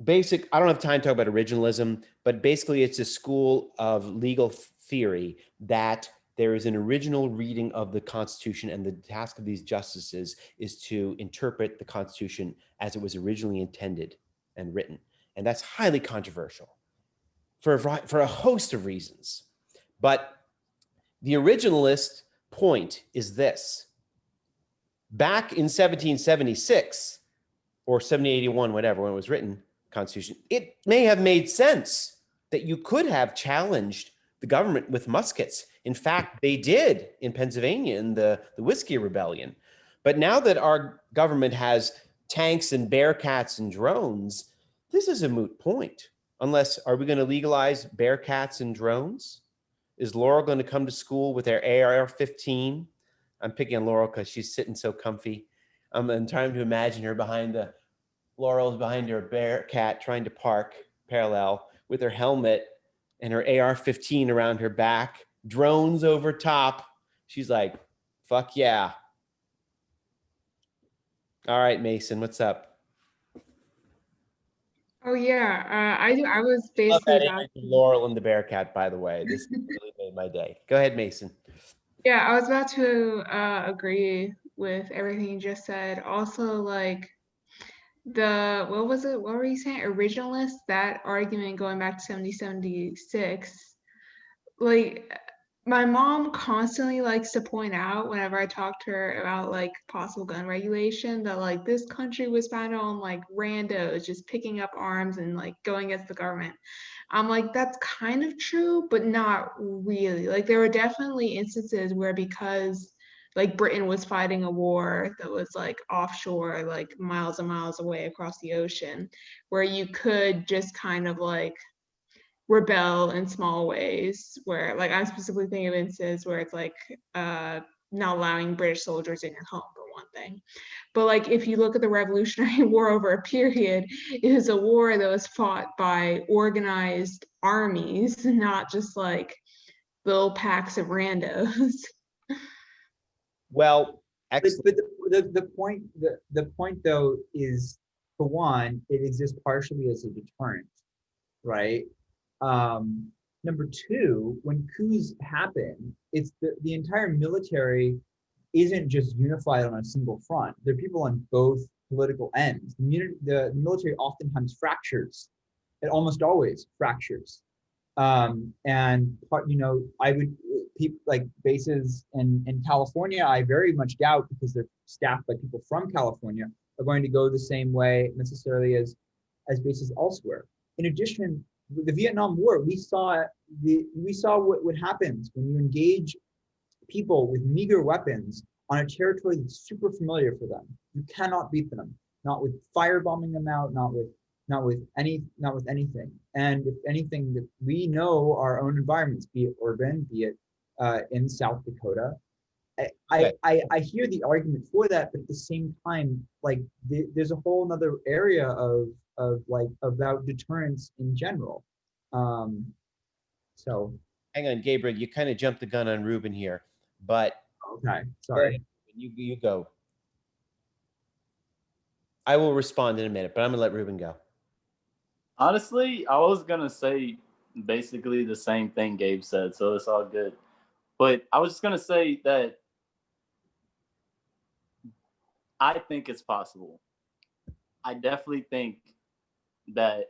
I don't have time to talk about originalism, but basically it's a school of legal theory that there is an original reading of the Constitution, and the task of these justices is to interpret the Constitution as it was originally intended and written. And that's highly controversial for a host of reasons. But the originalist point is this. Back in 1776 or 1781, whatever, when it was written, Constitution, it may have made sense that you could have challenged the government with muskets. In fact, they did in Pennsylvania in the Whiskey Rebellion. But now that our government has tanks and Bearcats and drones, this is a moot point. Unless, are we going to legalize Bearcats and drones? Is Laurel going to come to school with their AR-15? I'm picking on Laurel because she's sitting so comfy. I'm trying to imagine her Laurel's behind her Bearcat trying to park parallel with her helmet and her AR-15 around her back, drones over top. She's like, fuck yeah. All right, Mason, what's up? Oh yeah, I was Love basically that about. image of Laurel and the Bearcat, by the way. This really made my day. Go ahead, Mason. Yeah, I was about to agree with everything you just said. Also, like what was it? What were you saying? Originalist, that argument going back to 1776. Like my mom constantly likes to point out whenever I talk to her about like possible gun regulation that like this country was founded on like randos just picking up arms and like going against the government. I'm like, that's kind of true, but not really. Like there were definitely instances where because like Britain was fighting a war that was like offshore, like miles and miles away across the ocean, where you could just kind of like rebel in small ways where like I'm specifically thinking of instances where it's like not allowing British soldiers in your home for one thing. But like if you look at the Revolutionary War over a period, it was a war that was fought by organized armies, not just like little packs of randos. Well, But excellent. the point though is, for one, it exists partially as a deterrent, right? Number two, when coups happen, it's the entire military isn't just unified on a single front. There are people on both political ends. The military oftentimes fractures. It almost always fractures. And I would people like bases in California, I very much doubt, because they're staffed by people from California, are going to go the same way necessarily as bases elsewhere. In addition, with the Vietnam War, we saw what happens when you engage people with meager weapons on a territory that's super familiar for them. You cannot beat them, not with firebombing them out, not with anything. And if anything, that we know our own environments, be it urban, be it in South Dakota. I hear the argument for that, but at the same time, like there's a whole other area of about deterrence in general. So Hang on, Gabriel, you kind of jumped the gun on Ruben here, but okay, sorry. You go. I will respond in a minute, but I'm gonna let Ruben go. Honestly, I was gonna say basically the same thing Gabe said, so it's all good. But I was just gonna say that I think it's possible. I definitely think that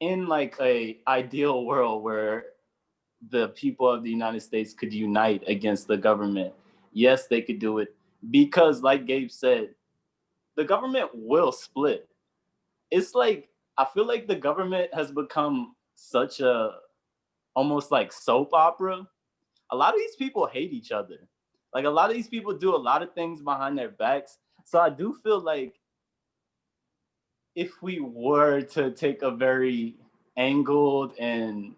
in like a ideal world where the people of the United States could unite against the government, yes, they could do it, because like Gabe said, the government will split. It's like, I feel like the government has become such a almost like soap opera. A lot of these people hate each other. Like a lot of these people do a lot of things behind their backs. So I do feel like if we were to take a very angled and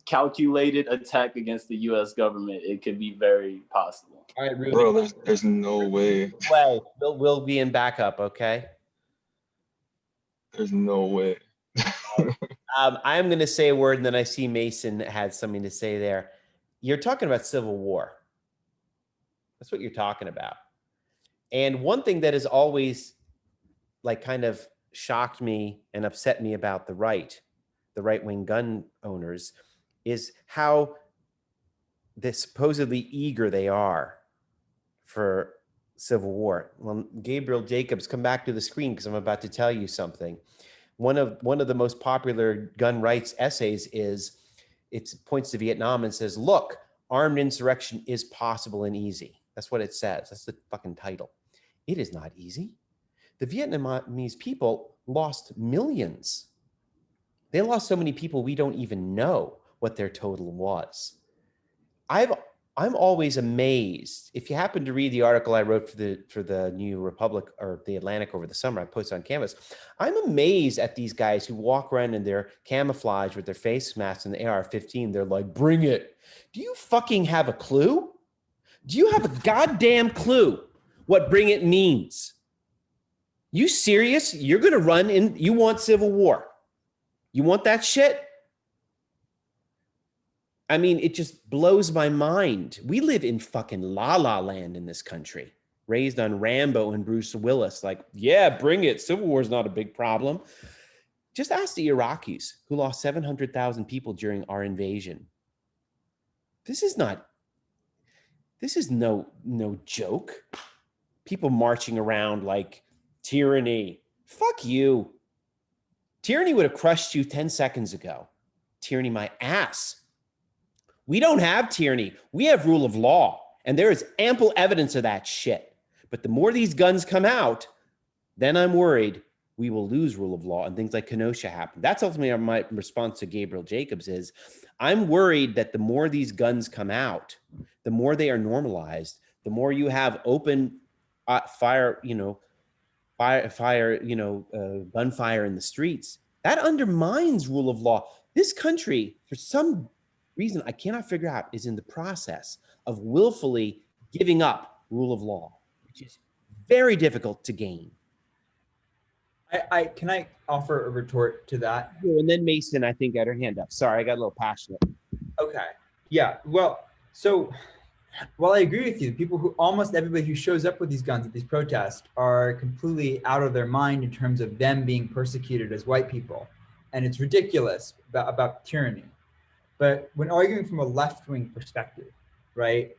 calculated attack against the US government, it could be very possible. All right, Ruben. Bro, there's no way. We'll be in backup, okay? There's no way. I'm going to say a word, and then I see Mason had something to say there. You're talking about civil war. That's what you're talking about. And one thing that has always like kind of shocked me and upset me about the right-wing gun owners, is how supposedly eager they are for civil war. Well, Gabriel Jacobs, come back to the screen because I'm about to tell you something. One of the most popular gun rights essays it points to Vietnam and says, look, armed insurrection is possible and easy. That's what it says. That's the fucking title. It is not easy. The Vietnamese people lost millions They lost so many people, we don't even know what their total was. I'm always amazed. If you happen to read the article I wrote for the New Republic or the Atlantic over the summer, I posted on Canvas. I'm amazed at these guys who walk around in their camouflage with their face masks and the AR-15. They're like, bring it. Do you fucking have a clue? Do you have a goddamn clue what bring it means? You serious? You're gonna run in, you want civil war. You want that shit? I mean, it just blows my mind. We live in fucking la la land in this country, raised on Rambo and Bruce Willis. Like, yeah, bring it. Civil war is not a big problem. Just ask the Iraqis who lost 700,000 people during our invasion. This is no joke. People marching around like tyranny. Fuck you. Tyranny would have crushed you 10 seconds ago. Tyranny my ass. We don't have tyranny. We have rule of law. And there is ample evidence of that shit. But the more these guns come out, then I'm worried we will lose rule of law and things like Kenosha happen. That's ultimately my response to Gabriel Jacobs is, I'm worried that the more these guns come out, the more they are normalized, the more you have open gunfire in the streets. That undermines rule of law. This country, for some reason I cannot figure out, is in the process of willfully giving up rule of law, which is very difficult to gain. Can I offer a retort to that? And then Mason, I think, got her hand up. Sorry, I got a little passionate. Okay. Yeah. Well, so while I agree with you, people who almost everybody who shows up with these guns at these protests are completely out of their mind in terms of them being persecuted as white people. And it's ridiculous about tyranny. But when arguing from a left-wing perspective, right?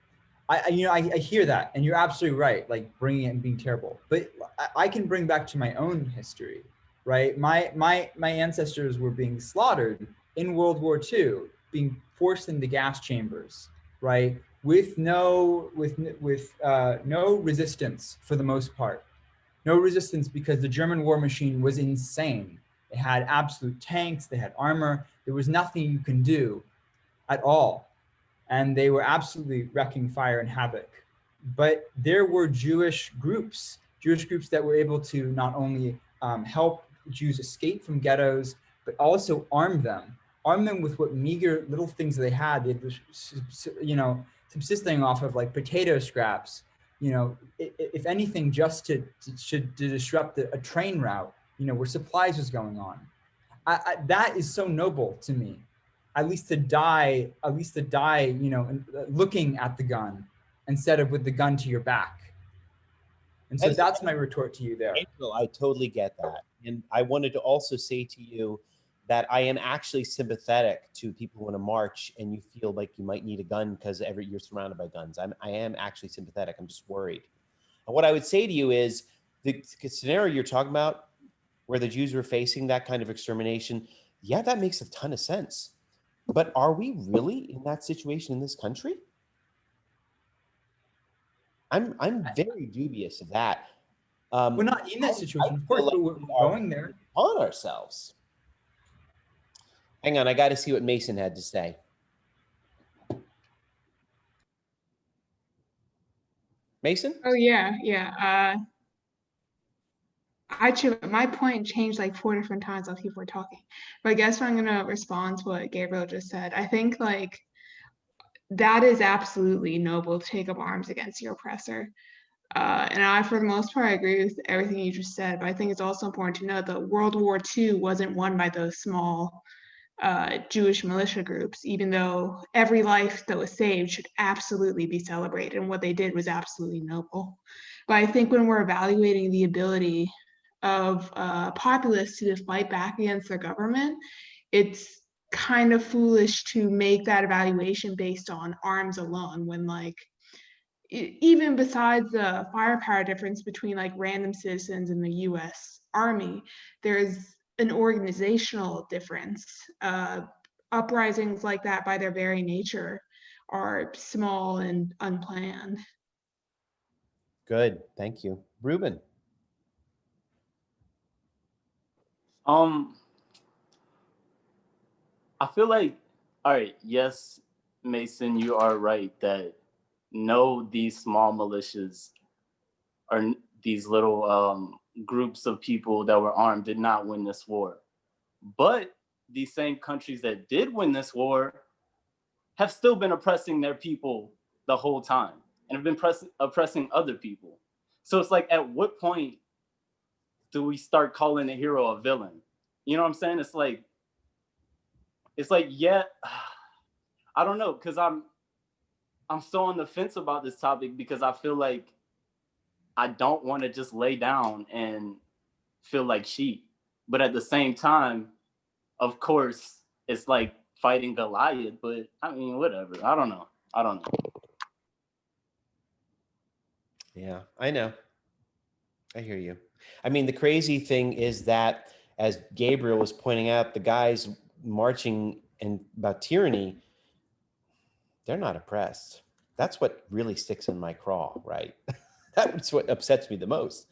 I hear that, and you're absolutely right, like bringing it and being terrible. But I can bring back to my own history, right? My ancestors were being slaughtered in World War II, being forced into gas chambers, right? With no resistance for the most part. No resistance because the German war machine was insane. They had absolute tanks, they had armor. There was nothing you can do at all. And they were absolutely wreaking fire and havoc. But there were Jewish groups that were able to not only help Jews escape from ghettos, but also arm them with what meager little things they had. They were, subsisting off of like potato scraps, if anything, just to disrupt a train route, where supplies was going on. That is so noble to me. At least to die, looking at the gun instead of with the gun to your back. And so that's my retort to you there. April, I totally get that. And I wanted to also say to you that I am actually sympathetic to people who want to march and you feel like you might need a gun because you're surrounded by guns. I am actually sympathetic. I'm just worried. And what I would say to you is the scenario you're talking about where the Jews were facing that kind of extermination, yeah, that makes a ton of sense. But are we really in that situation in this country? I'm very dubious of that. We're not in that situation, of course, but we're going there. On ourselves. Hang on, I got to see what Mason had to say. Mason? Oh yeah. My point changed like 4 different times while people were talking. But I guess I'm gonna respond to what Gabriel just said. I think like that is absolutely noble to take up arms against your oppressor. And I, for the most part, I agree with everything you just said. But I think it's also important to note that World War II wasn't won by those small Jewish militia groups, even though every life that was saved should absolutely be celebrated. And what they did was absolutely noble. But I think when we're evaluating the ability of populace to fight back against their government, it's kind of foolish to make that evaluation based on arms alone when like even besides the firepower difference between like random citizens and the US Army, there's an organizational difference. Uprisings like that by their very nature are small and unplanned. Good, thank you. Ruben? I feel like, all right, yes, Mason, you are right that no, these small militias or these little groups of people that were armed did not win this war. But these same countries that did win this war have still been oppressing their people the whole time and have been oppressing other people. So it's like, at what point do we start calling a hero a villain? You know what I'm saying? It's like, yeah, I don't know, because I'm so on the fence about this topic because I feel like I don't want to just lay down and feel like sheep. But at the same time, of course, it's like fighting Goliath, but I mean, whatever. I don't know. Yeah, I know. I hear you. I mean, the crazy thing is that, as Gabriel was pointing out, the guys marching and about tyranny, they're not oppressed. That's what really sticks in my craw, right? That's what upsets me the most.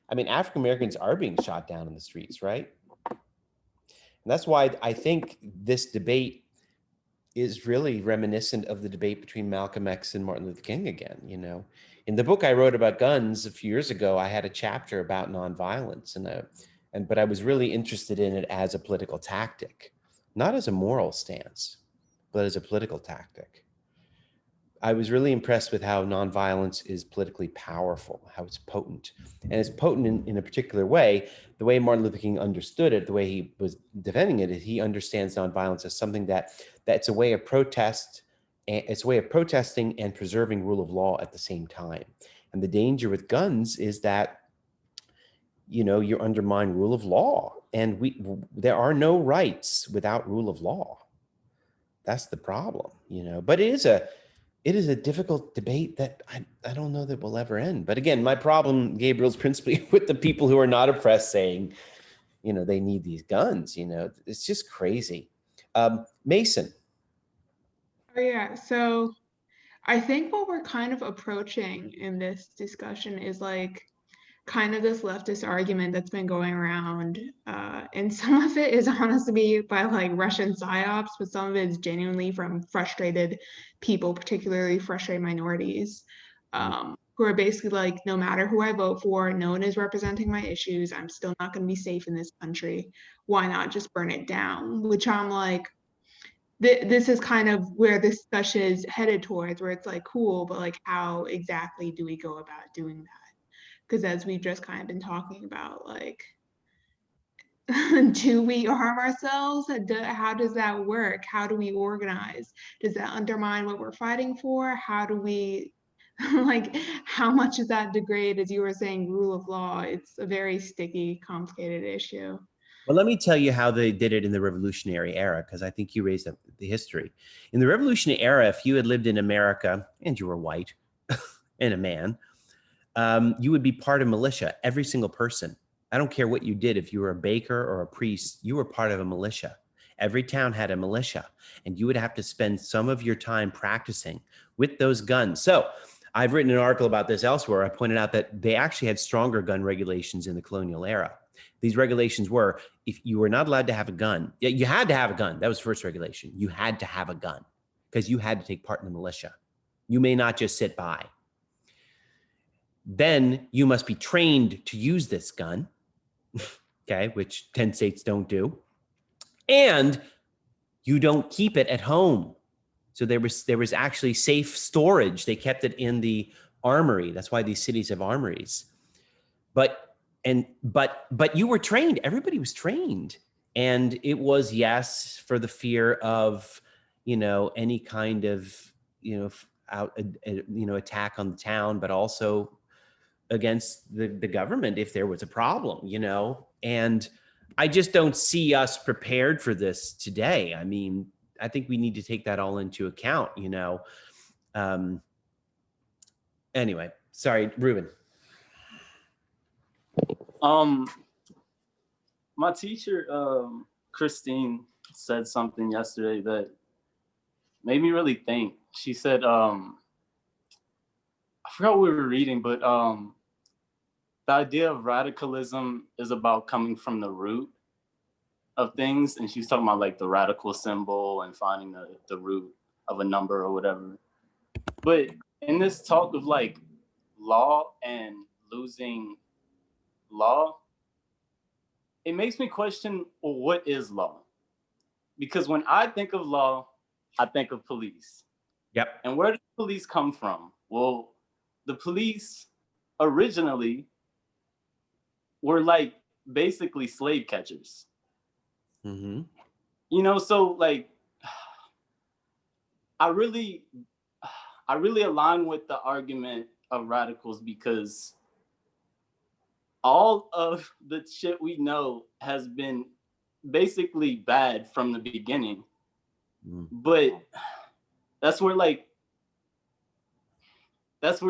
I mean, African Americans are being shot down in the streets, right? And that's why I think this debate is really reminiscent of the debate between Malcolm X and Martin Luther King again. You know, in the book I wrote about guns a few years ago, I had a chapter about nonviolence, but I was really interested in it as a political tactic, not as a moral stance, but as a political tactic. I was really impressed with how nonviolence is politically powerful, how it's potent. And it's potent in a particular way. The way Martin Luther King understood it, the way he was defending it, is he understands nonviolence as something that's a way of protest. It's a way of protesting and preserving rule of law at the same time. And the danger with guns is that, you know, you undermine rule of law. And there are no rights without rule of law. That's the problem, you know. But it is a difficult debate that I don't know that will ever end. But again, my problem, Gabriel, is principally with the people who are not oppressed saying, you know, they need these guns. You know, it's just crazy. Mason. Oh, yeah. So I think what we're kind of approaching in this discussion is like kind of this leftist argument that's been going around. And some of it is honestly by like Russian psyops, but some of it is genuinely from frustrated people, particularly frustrated minorities, who are basically like, no matter who I vote for, no one is representing my issues. I'm still not going to be safe in this country. Why not just burn it down? Which I'm like, this is kind of where this discussion is headed towards, where it's like, cool, but like, how exactly do we go about doing that? Because as we've just kind of been talking about, like, do we arm ourselves? How does that work? How do we organize? Does that undermine what we're fighting for? How do we, like, how much does that degrade, as you were saying, rule of law? It's a very sticky, complicated issue. Well, let me tell you how they did it in the Revolutionary era, because I think you raised up the history. In the Revolutionary era, if you had lived in America and you were white and a man, you would be part of militia, every single person. I don't care what you did. If you were a baker or a priest, you were part of a militia. Every town had a militia, and you would have to spend some of your time practicing with those guns. So I've written an article about this elsewhere. I pointed out that they actually had stronger gun regulations in the colonial era. These regulations were, if you were not allowed to have a gun, you had to have a gun. That was the first regulation. You had to have a gun because you had to take part in the militia. You may not just sit by. Then you must be trained to use this gun, okay, which 10 states don't do. And you don't keep it at home. So there was actually safe storage. They kept it in the armory. That's why these cities have armories. But you were trained. Everybody was trained. And it was, yes, for the fear of, you know, any kind of, you know, attack on the town, but also against the government if there was a problem, you know. And I just don't see us prepared for this today. I mean, I think we need to take that all into account, you know. Anyway, sorry, Ruben. My teacher, Christine, said something yesterday that made me really think. She said, I forgot what we were reading, but the idea of radicalism is about coming from the root. of things, and she was talking about like the radical symbol and finding the root of a number or whatever. But in this talk of like law and losing law, it makes me question, well, what is law? Because when I think of law, I think of police. Yep. And where did police come from? Well, the police originally were like basically slave catchers. Mm-hmm. You know, so like I really align with the argument of radicals because all of the shit we know has been basically bad from the beginning. But that's where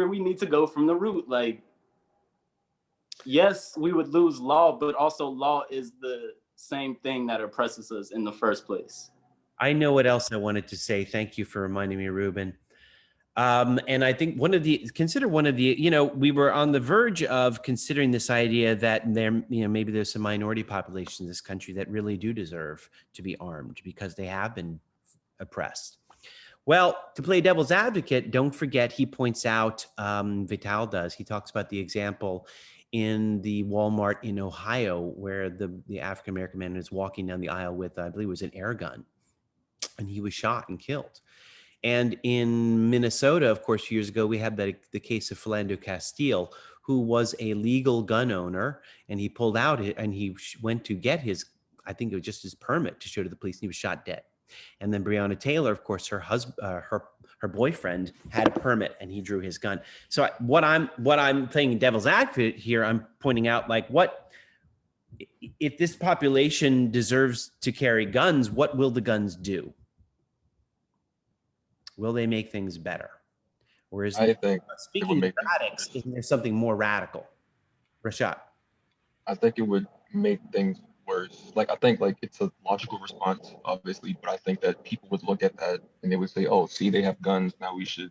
we need to go from the root. Like, yes, we would lose law, but also law is the same thing that oppresses us in the first place. I know what else I wanted to say. Thank you for reminding me, Ruben. And I think we were on the verge of considering this idea that maybe there's some minority populations in this country that really do deserve to be armed because they have been oppressed. Well, to play devil's advocate, don't forget, he points out, Vital does, he talks about the example in the Walmart in Ohio where the African-American man is walking down the aisle with, I believe it was an air gun, and he was shot and killed. And in Minnesota, of course, years ago, we had the case of Philando Castile, who was a legal gun owner, and he pulled out and he went to get his, I think it was just his permit to show to the police, and he was shot dead. And then Breonna Taylor, of course, her husband, her boyfriend had a permit, and he drew his gun. So what I'm playing devil's advocate here, I'm pointing out like if this population deserves to carry guns, what will the guns do? Will they make things better? Or is I think speaking of radicals, isn't there something more radical? Rashad. I think it would make things worse. Like I think like it's a logical response, obviously, but I think that people would look at that and they would say, "Oh, see, they have guns. Now we should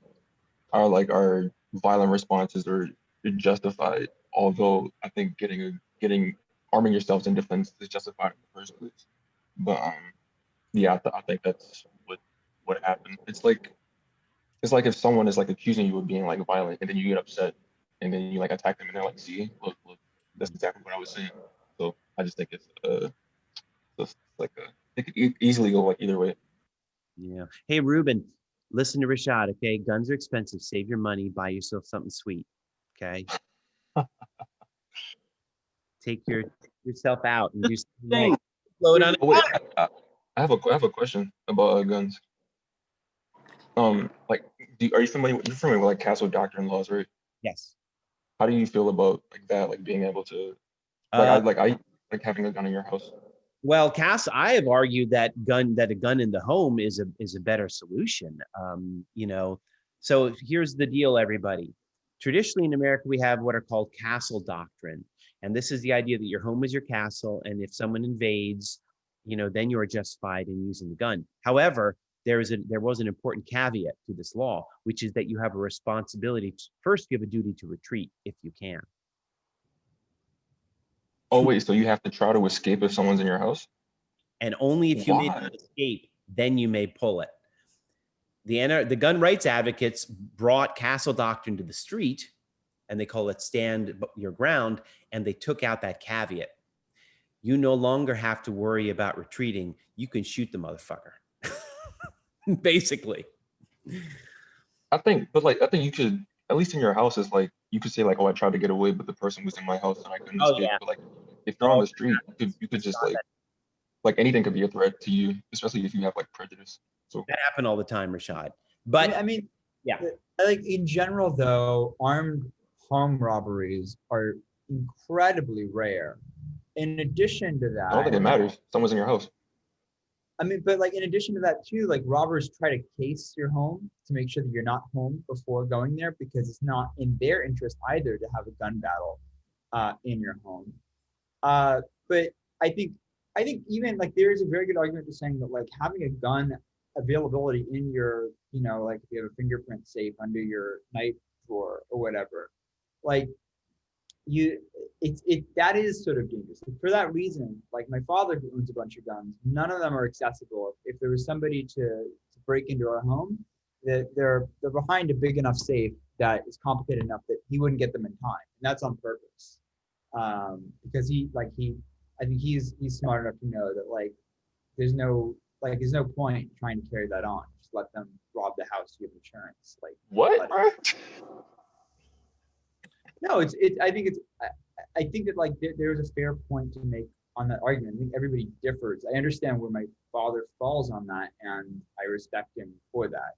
our violent responses are justified." Although I think arming yourselves in defense is justified in the first place. But yeah, I think that's what happened. It's like if someone is like accusing you of being like violent, and then you get upset, and then you like attack them, and they're like, "See, look, that's exactly what I was saying." So I just think it's it could easily go like either way. Yeah. Hey, Ruben, listen to Rashad. Okay, guns are expensive. Save your money. Buy yourself something sweet. Okay. Take yourself out and do something. Load on. Oh, wait, I have a question about guns. Like, are you familiar with like castle doctrine laws, right? Yes. How do you feel about like that, like being able to, I like having a gun in your house? Well, Cass, I have argued that a gun in the home is a better solution. So here's the deal, everybody. Traditionally in America, we have what are called castle doctrine. And this is the idea that your home is your castle. And if someone invades, then you are justified in using the gun. However, there was an important caveat to this law, which is that you have a responsibility first, you have a duty to retreat if you can. Oh, wait, so you have to try to escape if someone's in your house? And only if you made an escape, then you may pull it. The gun rights advocates brought castle doctrine to the street, and they call it stand your ground, and they took out that caveat. You no longer have to worry about retreating. You can shoot the motherfucker. Basically. I think you could, at least in your house, is like you could say like, "Oh, I tried to get away, but the person was in my house and I couldn't escape." Yeah. But like if you're on the street, you could just like anything could be a threat to you, especially if you have like prejudice. So that happened all the time, Rashad. But I mean, yeah. Like in general, though, armed home robberies are incredibly rare. In addition to that, I don't think it matters. Someone's in your house. I mean, but like in addition to that too, like robbers try to case your home to make sure that you're not home before going there, because it's not in their interest either to have a gun battle in your home. But I think even like there is a very good argument to saying that like having a gun availability in your, like if you have a fingerprint safe under your night drawer or whatever, like that is sort of dangerous. For that reason, like my father who owns a bunch of guns, none of them are accessible. If there was somebody to break into our home, that they're behind a big enough safe that is complicated enough that he wouldn't get them in time, and that's on purpose. Because I think he's smart enough to know that like there's no point trying to carry that on. Just let them rob the house. You have insurance. Like What, bro? no, I think that like there's a fair point to make on that argument. I think everybody differs. I understand where my father falls on that, and I respect him for that.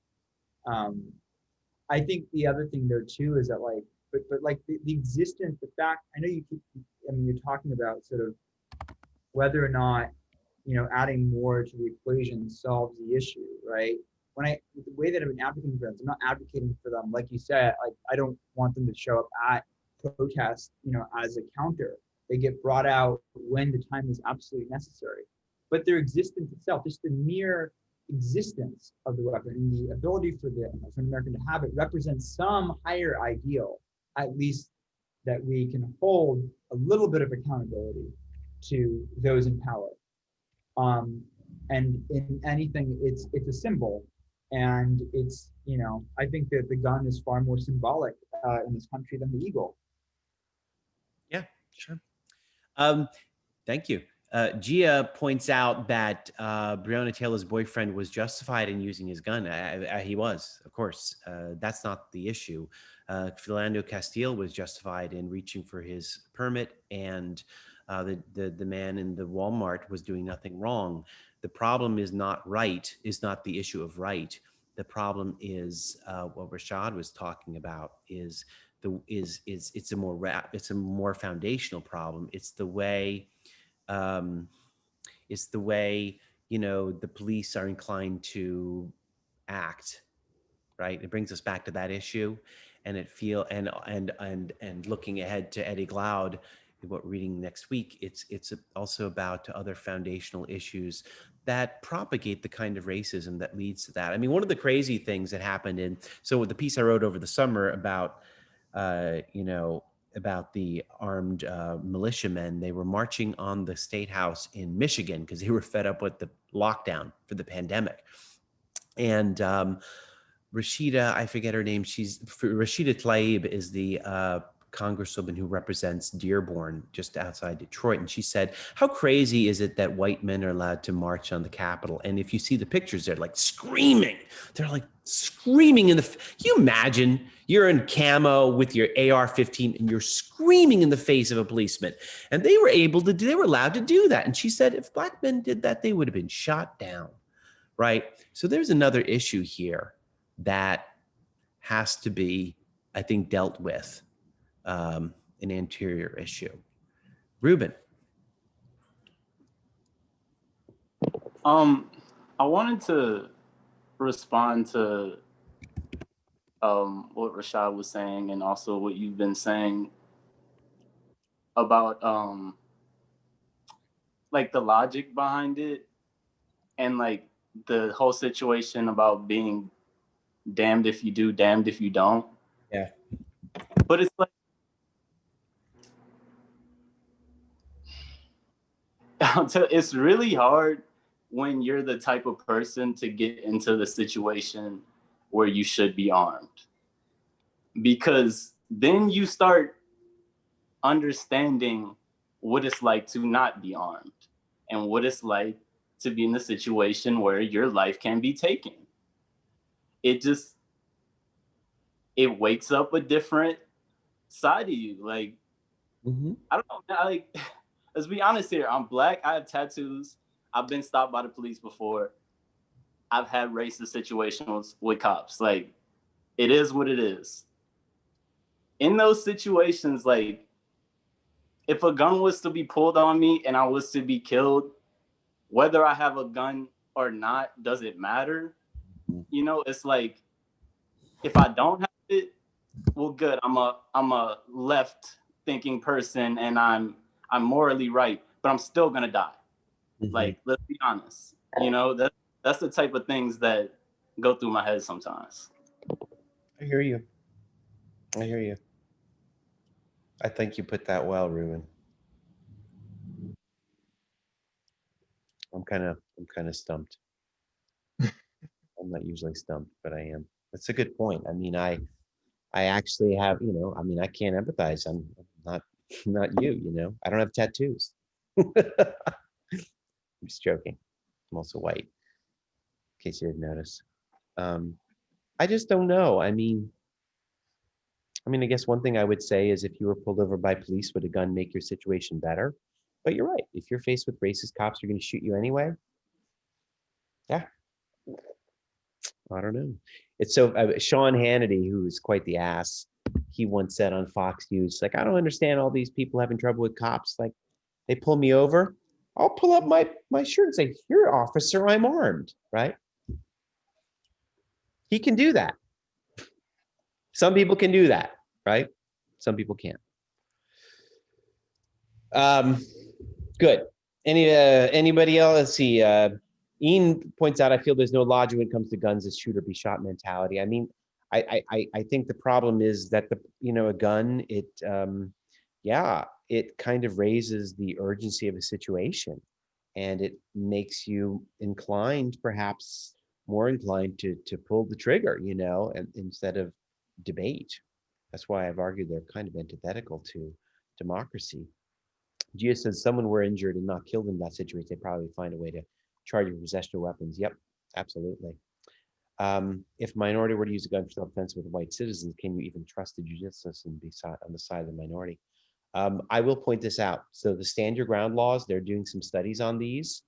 I think the other thing though too is that like, but like the existence, the fact. I know you're talking about sort of whether or not adding more to the equation solves the issue, right? The way that I've been advocating for them, I'm not advocating for them, like you said, like I don't want them to show up at protests, as a counter. They get brought out when the time is absolutely necessary. But their existence itself, just the mere existence of the weapon and the ability for an American to have it represents some higher ideal, at least that we can hold a little bit of accountability to those in power. And in anything, it's a symbol, and it's I think that the gun is far more symbolic in this country than the eagle. Yeah, sure. Thank you. Gia points out that Breonna Taylor's boyfriend was justified in using his gun. He was, of course. That's not the issue. Philando Castile was justified in reaching for his permit, and the man in the Walmart was doing nothing wrong. The problem is not the issue of right. The problem is what Rashad was talking about is it's a more foundational problem. It's the way the police are inclined to act, right? It brings us back to that issue, and and looking ahead to Eddie Glaude, what we're reading next week, it's also about other foundational issues that propagate the kind of racism that leads to that. I mean, one of the crazy things that happened so the piece I wrote over the summer about the armed militiamen, they were marching on the State House in Michigan because they were fed up with the lockdown for the pandemic. And Rashida, I forget her name. Rashida Tlaib is the congresswoman who represents Dearborn, just outside Detroit. And she said, how crazy is it that white men are allowed to march on the Capitol? And if you see the pictures, they're like screaming. They're like screaming can you imagine you're in camo with your AR-15 and you're screaming in the face of a policeman? And they were allowed to do that. And she said, if black men did that, they would have been shot down, right? So there's another issue here that has to be, I think, dealt with. An anterior issue. Ruben. I wanted to respond to what Rashad was saying, and also what you've been saying about like the logic behind it, and like the whole situation about being damned if you do, damned if you don't. Yeah. But it's like, it's really hard when you're the type of person to get into the situation where you should be armed, because then you start understanding what it's like to not be armed and what it's like to be in a situation where your life can be taken. It wakes up a different side of you. Like, I don't know, like, let's be honest here. I'm black. I have tattoos. I've been stopped by the police before. I've had racist situations with cops. Like, it is what it is. In those situations, like, if a gun was to be pulled on me and I was to be killed, whether I have a gun or not, does it matter? It's like, if I don't have it, well, good. I'm a left thinking person and I'm morally right, but I'm still gonna die. Like, let's be honest. That's the type of things that go through my head sometimes. I hear you. I think you put that well, Ruben. I'm kind of stumped. I'm not usually stumped, but I am. That's a good point. I mean, I actually have, I mean, I can't empathize. I'm not not you, I don't have tattoos. I'm just joking. I'm also white, in case you didn't notice. I just don't know. I mean, I guess one thing I would say is if you were pulled over by police, would a gun make your situation better? But you're right. If you're faced with racist cops who are going to shoot you anyway, yeah, I don't know. It's so Sean Hannity, who's quite the ass, he once said on Fox News, like, I don't understand all these people having trouble with cops. Like, they pull me over, I'll pull up my shirt and say, "Here, officer, I'm armed," right? He can do that. Some people can do that, right? Some people can't. Good. Anybody else? Let's see. Ian points out, I feel there's no logic when it comes to guns as shoot or be shot mentality. I mean, I think the problem is that a gun, it kind of raises the urgency of a situation, and it makes you perhaps more inclined to pull the trigger, and instead of debate. That's why I've argued they're kind of antithetical to democracy. Gia says someone were injured and not killed in that situation, they probably find a way to charge you for possession of weapons. Yep, absolutely. If minority were to use a gun for self-defense with white citizens, can you even trust the judicial system be on the side of the minority? I will point this out. So the stand your ground laws, they're doing some studies on these.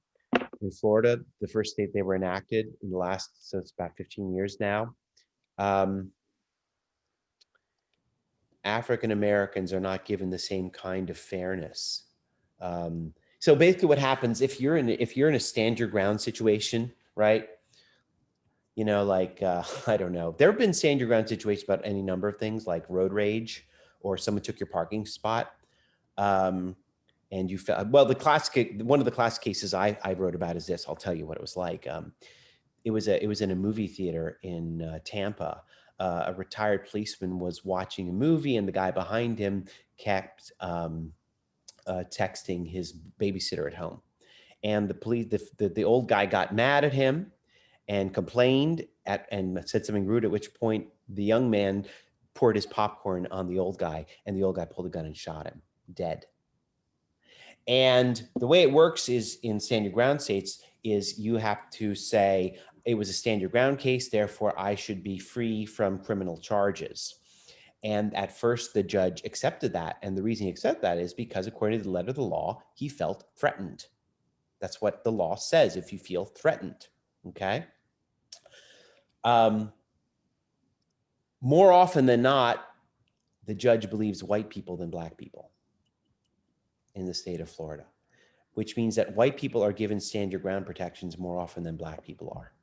In Florida, the first state they were enacted in the last, so it's about 15 years now. African Americans are not given the same kind of fairness. So basically what happens if you're in a stand your ground situation, right? I don't know. There have been stand your ground situations about any number of things, like road rage, or someone took your parking spot. And you felt, well, one of the classic cases I wrote about is this. I'll tell you what it was like. It was in a movie theater in Tampa. A retired policeman was watching a movie, and the guy behind him kept texting his babysitter at home. And the old guy got mad at him and complained and said something rude, at which point the young man poured his popcorn on the old guy, and the old guy pulled a gun and shot him dead. And the way it works is in stand your ground states is you have to say, it was a stand your ground case, therefore I should be free from criminal charges. And at first the judge accepted that. And the reason he accepted that is because according to the letter of the law, he felt threatened. That's what the law says, if you feel threatened, okay? More often than not, the judge believes white people than black people in the state of Florida, which means that white people are given stand your ground protections more often than black people are.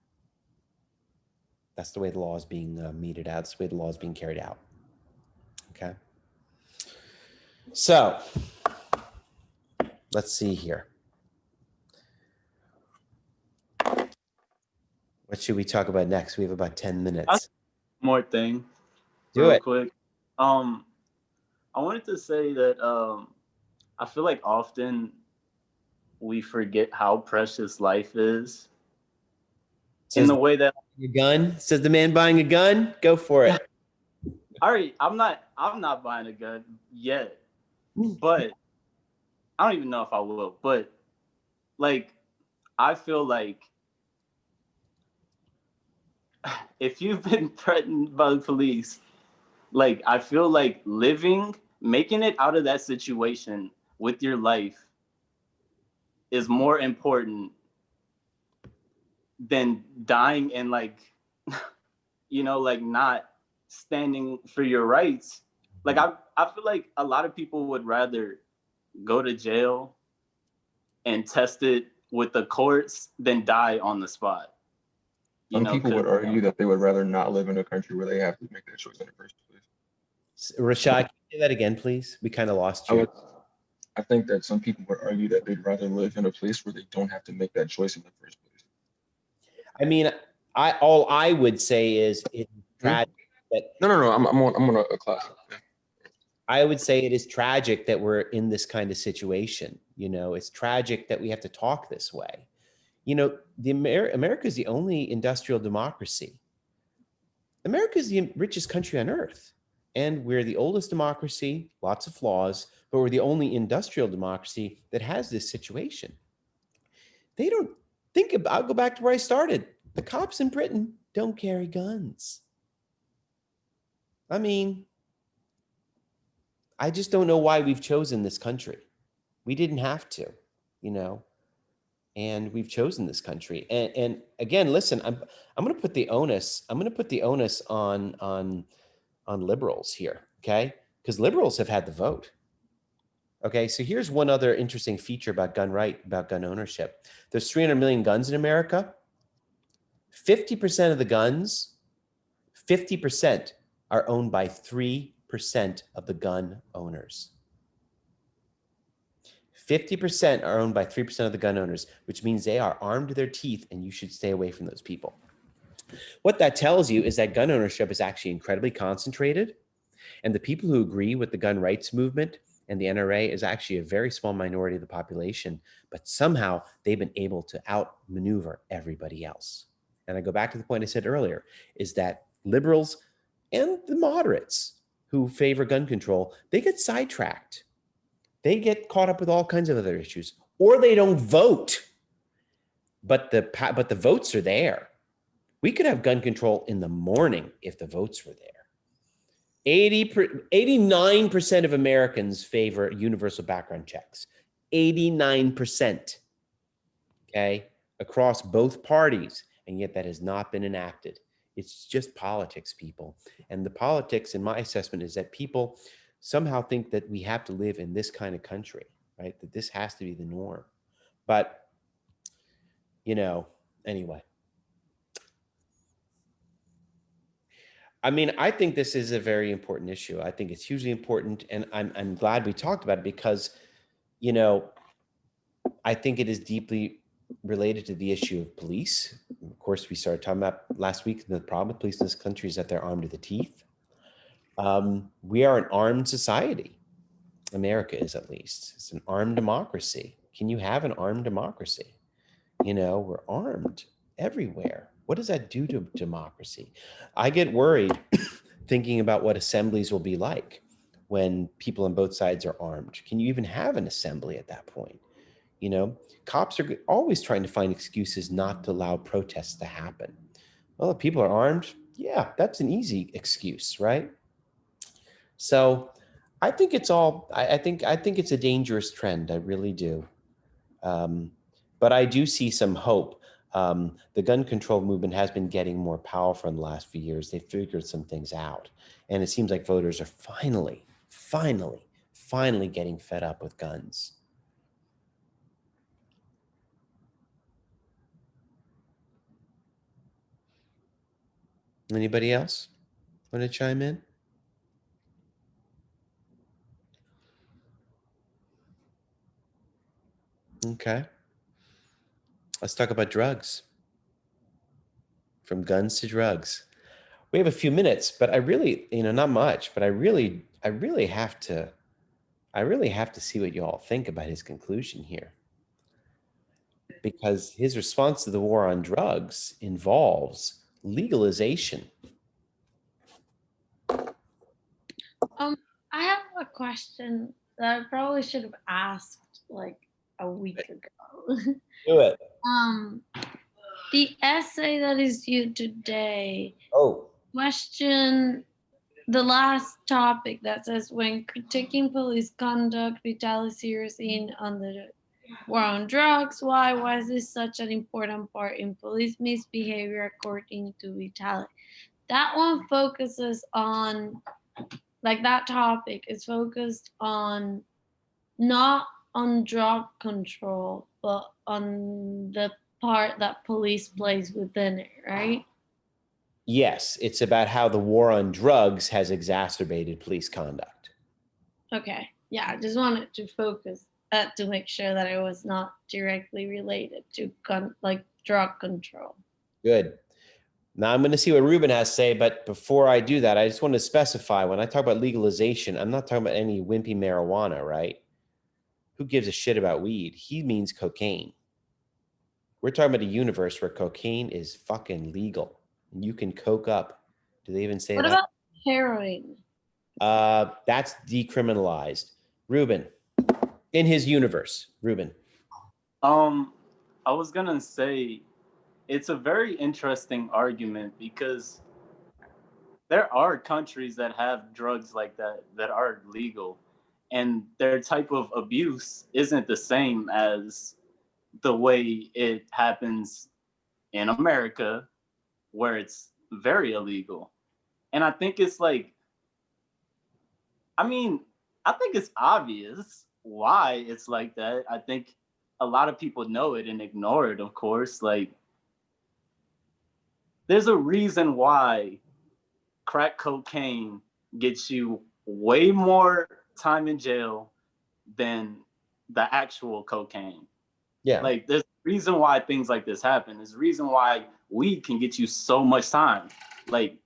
That's the way the law is being meted out. That's the way the law is being carried out. Okay. So let's see here. What should we talk about next? We have about 10 minutes. More thing. Do real it. Quick. I wanted to say that I feel like often we forget how precious life is. In the way that a gun says the man buying a gun, go for it. All right, I'm not buying a gun yet, but I don't even know if I will. But like, I feel like if you've been threatened by the police, like I feel like making it out of that situation with your life is more important than dying and like not standing for your rights. Like I feel like a lot of people would rather go to jail and test it with the courts than die on the spot. Some people would argue that they would rather not live in a country where they have to make that choice in the first place. Rashad, can you say that again, please? We kind of lost you. I think that some people would argue that they'd rather live in a place where they don't have to make that choice in the first place. I mean, all I would say is it's tragic that No. I'm on a class. I would say it is tragic that we're in this kind of situation. You know, it's tragic that we have to talk this way. You know, America is the only industrial democracy. America is the richest country on earth. And we're the oldest democracy, lots of flaws, but we're the only industrial democracy that has this situation. They don't think about, I'll go back to where I started. The cops in Britain don't carry guns. I mean, I just don't know why we've chosen this country. We didn't have to, you know, and we've chosen this country. And again, listen, I'm going to put the onus. I'm going to put the onus on liberals here, okay? Because liberals have had the vote. Okay, so here's one other interesting feature about gun ownership. There's 300 million guns in America. 50% of the guns, 50% are owned by 3% of the gun owners. 50% are owned by 3% of the gun owners, which means they are armed to their teeth, and you should stay away from those people. What that tells you is that gun ownership is actually incredibly concentrated, and the people who agree with the gun rights movement and the NRA is actually a very small minority of the population, but somehow they've been able to outmaneuver everybody else. And I go back to the point I said earlier, is that liberals and the moderates who favor gun control, they get sidetracked. They get caught up with all kinds of other issues, or they don't vote, but the votes are there. We could have gun control in the morning if the votes were there. 89% of Americans favor universal background checks. 89%, okay, across both parties, and yet that has not been enacted. It's just politics, people. And the politics, in my assessment, is that people somehow think that we have to live in this kind of country, right? That this has to be the norm. But, you know, anyway. I mean, I think this is a very important issue. I think it's hugely important, and I'm glad we talked about it because, you know, I think it is deeply related to the issue of police. Of course, we started talking about last week, the problem with police in this country is that they're armed to the teeth. We are an armed society. America is, at least. It's an armed democracy. Can you have an armed democracy? You know, we're armed everywhere. What does that do to democracy? I get worried thinking about what assemblies will be like when people on both sides are armed. Can you even have an assembly at that point? You know, cops are always trying to find excuses not to allow protests to happen. Well, if people are armed, yeah, that's an easy excuse, right? So I think it's all, I think it's a dangerous trend. I really do. But I do see some hope. The gun control movement has been getting more powerful in the last few years. They figured some things out. And it seems like voters are finally getting fed up with guns. Anybody else want to chime in? Okay. Let's talk about drugs. From guns to drugs. We have a few minutes, but I really, you know, not much, but I really have to see what you all think about his conclusion here. Because his response to the war on drugs involves legalization. I have a question that I probably should have asked like a week ago. Do it. The essay that is due today. Oh. Question the last topic that says, when critiquing police conduct, Vitaly Sirsin on the war on drugs, why was this such an important part in police misbehavior according to Vitaly? That one focuses on, like that topic is focused on not on drug control, but on the part that police plays within it, right? Yes, it's about how the war on drugs has exacerbated police conduct. Okay, yeah, I just wanted to focus to make sure that it was not directly related to drug control. Good. Now I'm going to see what Ruben has to say, but before I do that, I just want to specify when I talk about legalization, I'm not talking about any wimpy marijuana, right? Who gives a shit about weed? He means cocaine. We're talking about a universe where cocaine is fucking legal. And you can coke up. Do they even say What that? about heroin? That's decriminalized. Ruben, in his universe, Ruben. I was gonna say it's a very interesting argument because there are countries that have drugs like that that are legal, and their type of abuse isn't the same as the way it happens in America, where it's very illegal. And I think it's like, I mean, I think it's obvious why it's like that. I think a lot of people know it and ignore it, of course. Like, there's a reason why crack cocaine gets you way more time in jail than the actual cocaine. Yeah. Like, there's a reason why things like this happen. There's a reason why weed can get you so much time. Like,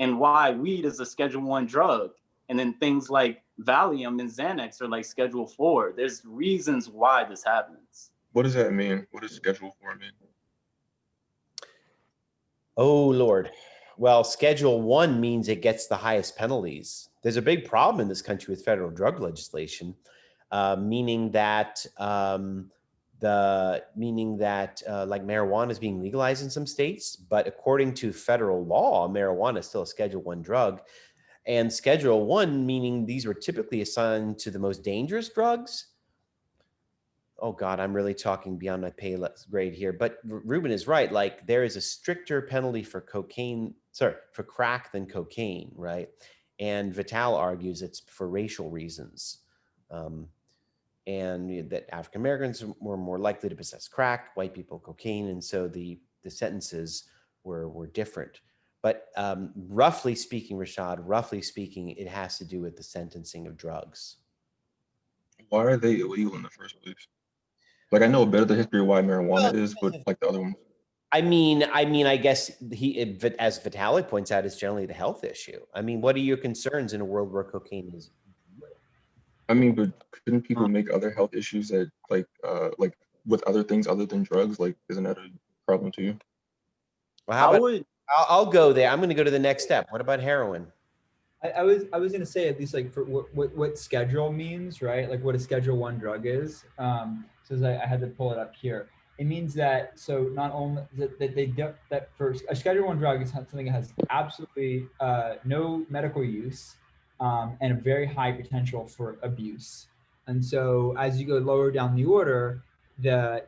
and why weed is a Schedule 1 drug. And then things like Valium and Xanax are like Schedule 4. There's reasons why this happens. What does that mean? What does Schedule 4 mean? Oh, Lord. Well, Schedule 1 means it gets the highest penalties. There's a big problem in this country with federal drug legislation, meaning that like marijuana is being legalized in some states, but according to federal law, marijuana is still a Schedule 1 drug. And Schedule 1, meaning these were typically assigned to the most dangerous drugs. Oh God, I'm really talking beyond my pay grade here, but Ruben is right. Like there is a stricter penalty for for crack than cocaine, right? And Vital argues it's for racial reasons. And that African Americans were more likely to possess crack, white people cocaine, and so the sentences were different. But roughly speaking, Rashad, it has to do with the sentencing of drugs. Why are they illegal in the first place? Like I know a bit of the history of why marijuana is, but like the other ones. I mean, I guess as Vitalik points out, it's generally the health issue. I mean, what are your concerns in a world where cocaine is? I mean, but couldn't people make other health issues that like with other things other than drugs? Like, isn't that a problem to you? Well, how about, I'll go there. I'm going to go to the next step. What about heroin? I was gonna say at least like for what schedule means, right? Like what a Schedule 1 drug is. So I had to pull it up here. It means that so not only that they don't that for a Schedule 1 drug is something that has absolutely no medical use and a very high potential for abuse. And so as you go lower down the order, the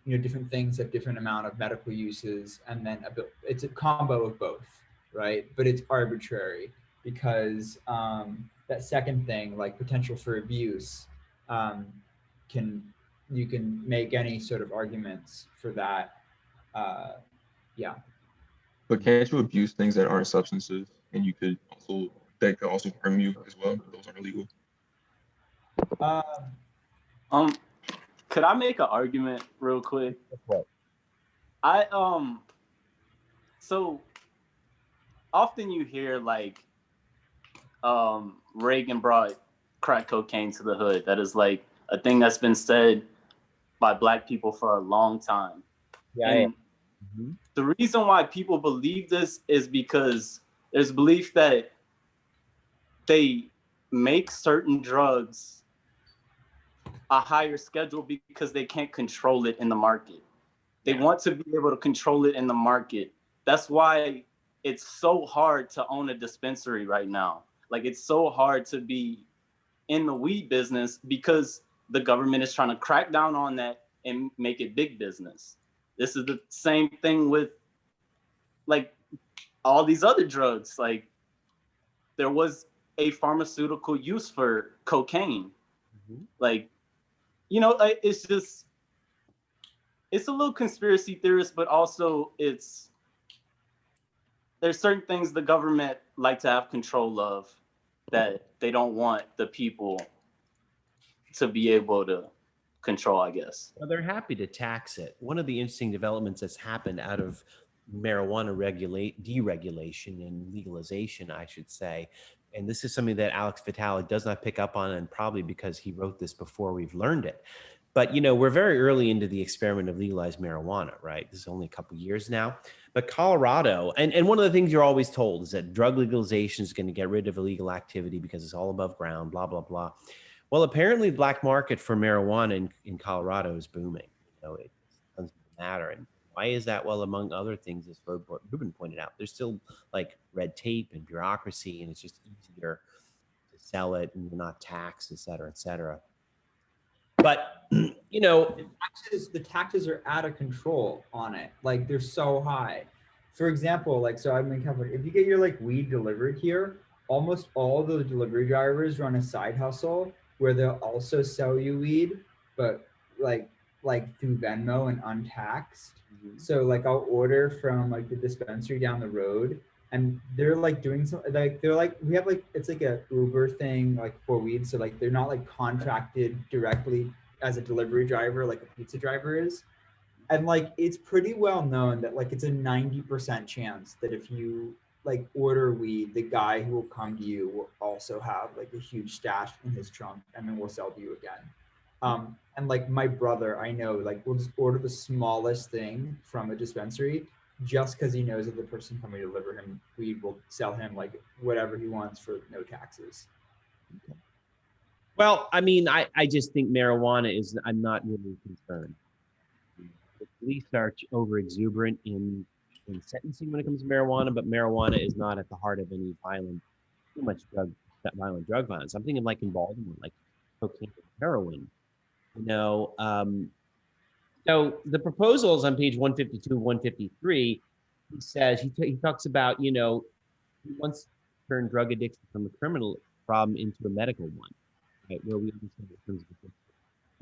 different things have different amount of medical uses, and then it's a combo of both. Right, but it's arbitrary because that second thing, like potential for abuse, you can make any sort of arguments for that. Yeah. But can't you abuse things that aren't substances, and that could also harm you as well? Those aren't illegal. Could I make an argument real quick? What? So often you hear like Reagan brought crack cocaine to the hood. That is like a thing that's been said by Black people for a long time. Yeah. And the reason why people believe this is because there's belief that they make certain drugs a higher schedule because they can't control it in the market. They want to be able to control it in the market. That's why it's so hard to own a dispensary right now. Like it's so hard to be in the weed business because the government is trying to crack down on that and make it big business. This is the same thing with like all these other drugs. Like there was a pharmaceutical use for cocaine. Like, it's just, it's a little conspiracy theorist, but also there's certain things the government like to have control of that they don't want the people to be able to control, I guess. Well, they're happy to tax it. One of the interesting developments that's happened out of marijuana deregulation and legalization, I should say, and this is something that Alex Vitale does not pick up on, and probably because he wrote this before we've learned it. But we're very early into the experiment of legalized marijuana, right? This is only a couple years now. But Colorado, and one of the things you're always told is that drug legalization is going to get rid of illegal activity because it's all above ground, blah, blah, blah. Well, apparently the black market for marijuana in Colorado is booming. It doesn't matter. And why is that? Well, among other things, as Ruben pointed out, there's still like red tape and bureaucracy, and it's just easier to sell it and you're not taxed, et cetera, et cetera. But, the taxes are out of control on it. Like, they're so high. For example, like, so I'm in California, if you get your like weed delivered here, almost all the delivery drivers run a side hustle where they'll also sell you weed, but like through Venmo and untaxed. So like I'll order from like the dispensary down the road, and they're like doing some like we have like it's like a Uber thing like for weed. So like they're not like contracted directly as a delivery driver like a pizza driver is. And like it's pretty well known that like it's a 90% chance that if you like order weed, the guy who will come to you will also have like a huge stash in his trunk and then will sell to you again. And like my brother, I know, like will just order the smallest thing from a dispensary just because he knows that the person coming to deliver him weed will sell him like whatever he wants for no taxes. well, I mean, I just think marijuana I'm not really concerned. The police are over exuberant in sentencing when it comes to marijuana, but marijuana is not at the heart of any violent drug violence. I'm thinking like in Baltimore, like cocaine and heroin. So the proposals on page 152, 153, he says, he talks about, he wants to turn drug addiction from a criminal problem into a medical one, right? Where we understand it terms of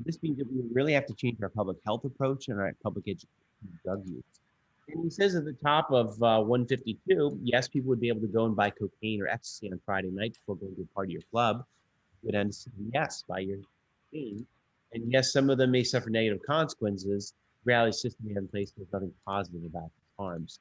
this means that we really have to change our public health approach and our public education of drug use. And he says at the top of 152, yes, people would be able to go and buy cocaine or ecstasy on Friday night before going to a party or club. Would end yes, buy your cocaine. And yes, some of them may suffer negative consequences. The reality system we have in place, there's nothing positive about the harms.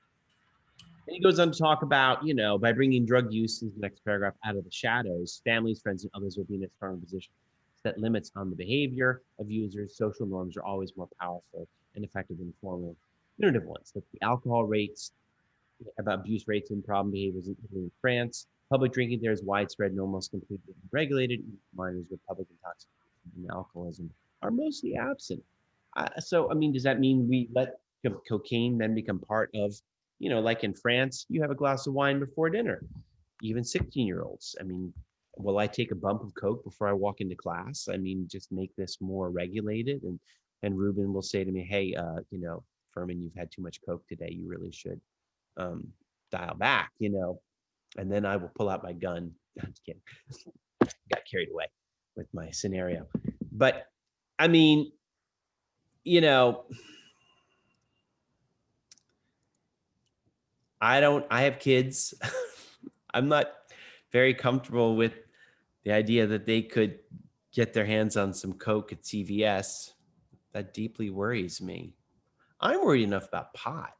And he goes on to talk about, by bringing drug use in the next paragraph out of the shadows, families, friends, and others will be in a strong position to set limits on the behavior of users. Social norms are always more powerful and effective in the form of punitive ones. Like the alcohol rates, about abuse rates and problem behaviors in France. Public drinking there is widespread and almost completely regulated. Minors with public intoxication and alcoholism are mostly absent. So, I mean, does that mean we let cocaine then become part of, like in France, you have a glass of wine before dinner, even 16-year-olds. I mean, will I take a bump of Coke before I walk into class? I mean, just make this more regulated. And Ruben will say to me, hey, Furman, you've had too much Coke today. You really should dial back, and then I will pull out my gun. I'm just kidding. Got carried away with my scenario. But I mean, I have kids. I'm not very comfortable with the idea that they could get their hands on some Coke at CVS. That deeply worries me. I'm worried enough about pot.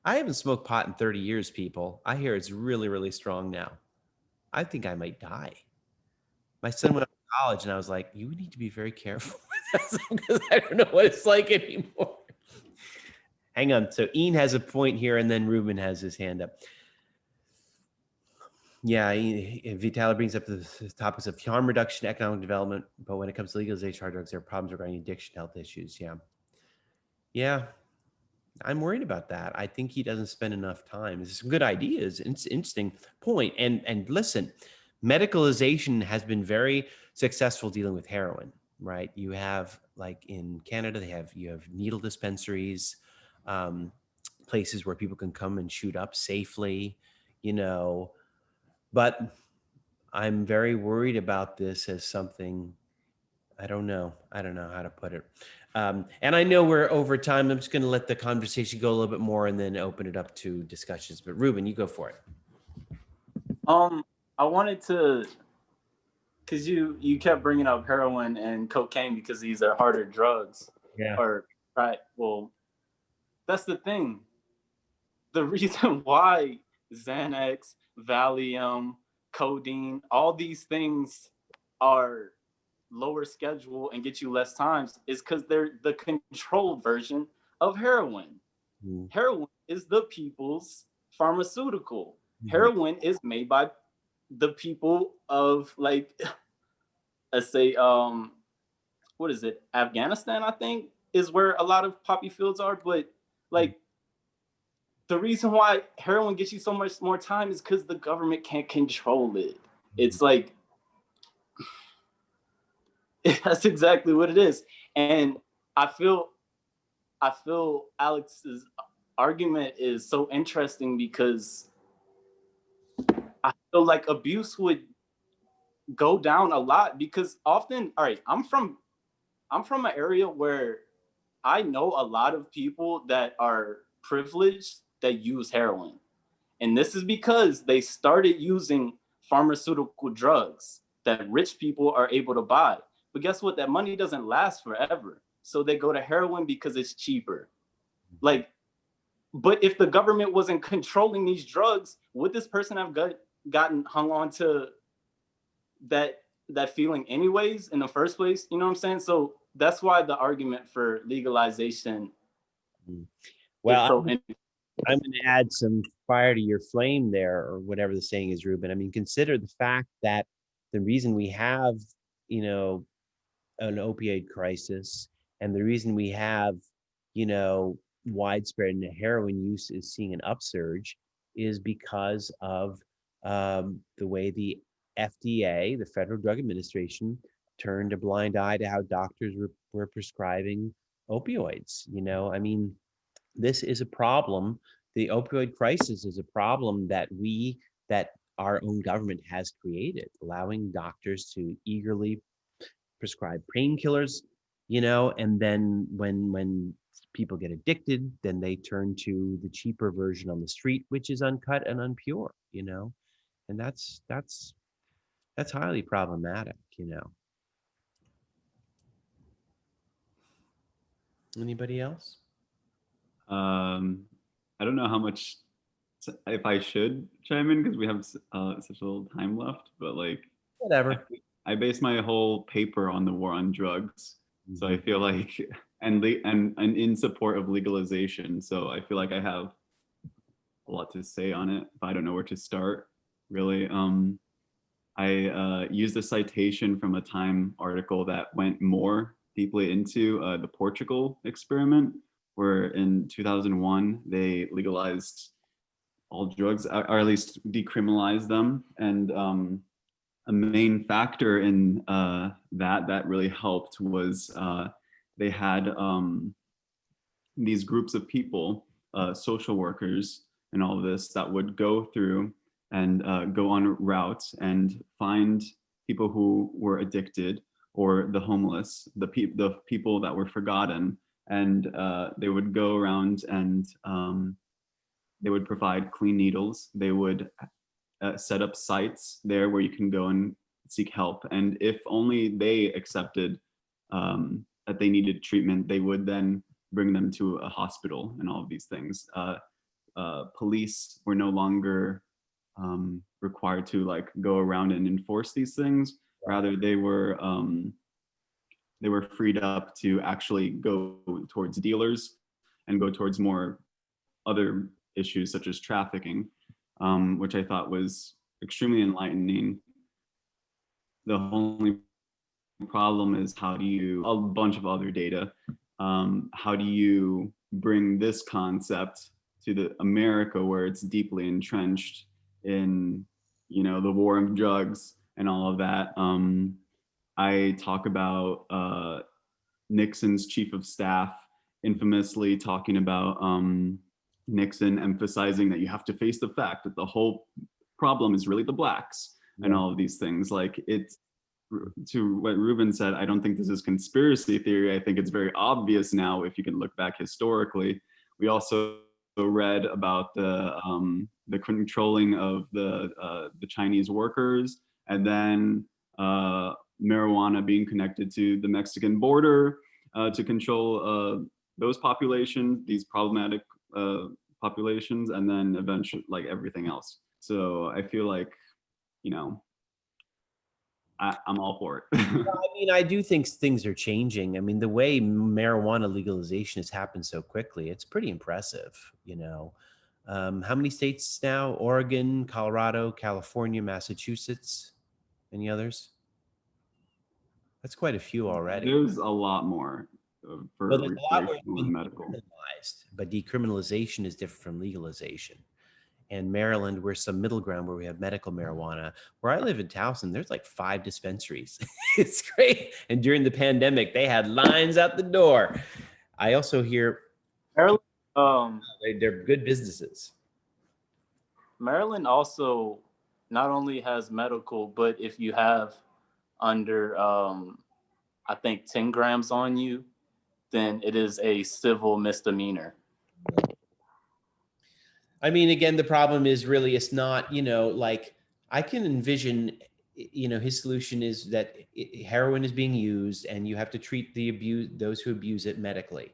I haven't smoked pot in 30 years, people. I hear it's really, really strong now. I think I might die. My son went to college and I was like, you need to be very careful with this because I don't know what it's like anymore. Hang on. So Ian has a point here and then Ruben has his hand up. Yeah, Vitale brings up the topics of harm reduction, economic development, but when it comes to legalization of hard drugs, there are problems regarding addiction, health issues. Yeah, I'm worried about that. I think he doesn't spend enough time. There's some good ideas. It's an interesting point. And listen, medicalization has been very successful dealing with heroin, right? You have, like in Canada, you have needle dispensaries, places where people can come and shoot up safely, but I'm very worried about this as something, I don't know how to put it. And I know we're over time. I'm just going to let the conversation go a little bit more and then open it up to discussions. But Ruben, you go for it. I wanted to because you kept bringing up heroin and cocaine because these are harder drugs. Yeah. Or right. Well, that's the thing. The reason why Xanax, Valium, codeine, all these things are lower schedule and get you less times is because they're the controlled version of heroin. Mm. Heroin is the people's pharmaceutical. Mhm. Heroin is made by the people of, like, let's say, what is it? Afghanistan, I think, is where a lot of poppy fields are. But like, the reason why heroin gets you so much more time is because the government can't control it. It's like, that's exactly what it is. And I feel Alex's argument is so interesting because I feel like abuse would go down a lot because often, all right, I'm from an area where I know a lot of people that are privileged that use heroin. And this is because they started using pharmaceutical drugs that rich people are able to buy. But guess what? That money doesn't last forever. So they go to heroin because it's cheaper. Like, but if the government wasn't controlling these drugs, would this person have gotten hung on to that feeling anyways in the first place? You know what I'm saying? So that's why the argument for legalization is Well, so I'm going to add some fire to your flame there, or whatever the saying is, Ruben. I mean, consider the fact that the reason we have, you know, an opioid crisis, and the reason we have, you know, widespread heroin use is seeing an upsurge is because of the way the FDA, the Federal Drug Administration, turned a blind eye to how doctors were prescribing opioids. You know, I mean, this is a problem. The opioid crisis is a problem that our own government has created, allowing doctors to eagerly prescribe painkillers, you know, and then when people get addicted, then they turn to the cheaper version on the street, which is uncut and unpure, you know, and that's highly problematic, you know. Anybody else? I don't know how much, if I should chime in because we have such a little time left, but like, Whatever. I base my whole paper on the war on drugs. So I feel like, and in support of legalization. So I feel like I have a lot to say on it, but I don't know where to start, really. I used a citation from a Time article that went more deeply into the Portugal experiment, where in 2001, they legalized all drugs, or at least decriminalized them. And a main factor in that really helped was they had these groups of people, social workers and all of this, that would go through and go on routes and find people who were addicted or the homeless, the people that were forgotten. And they would go around and they would provide clean needles. They would set up sites there where you can go and seek help. And if only they accepted that they needed treatment, they would then bring them to a hospital and all of these things. Police were no longer required to like go around and enforce these things. Rather, they were freed up to actually go towards dealers and go towards more other issues such as trafficking, which I thought was extremely enlightening. The only problem is how do you, a bunch of other data, how do you bring this concept to the America where it's deeply entrenched in, you know, the war of drugs and all of that. I talk about Nixon's chief of staff infamously talking about Nixon emphasizing that you have to face the fact that the whole problem is really the blacks and all of these things. Like, it's, to what Ruben said, I don't think this is conspiracy theory. I think it's very obvious now if you can look back historically. We also read about the controlling of the Chinese workers, and then marijuana being connected to the Mexican border to control those populations, these problematic populations, and then eventually like everything else. So I feel like, you know, I'm all for it. I mean, I do think things are changing. I mean, the way marijuana legalization has happened so quickly, it's pretty impressive, you know. How many states now? Oregon, Colorado, California, Massachusetts, any others? That's quite a few already. There's a lot more for Well, there's a lot more recreational and medical. decriminalized, but decriminalization is different from legalization. And Maryland, we're some middle ground where we have medical marijuana. Where I live in Towson, there's like 5 dispensaries. It's great. And during the pandemic, they had lines out the door. I also hear Maryland, they're good businesses. Maryland also not only has medical, but if you have under, I think 10 grams on you, then it is a civil misdemeanor. I mean, again, the problem is really, it's not, you know, like I can envision, you know, his solution is that heroin is being used and you have to treat those who abuse it medically.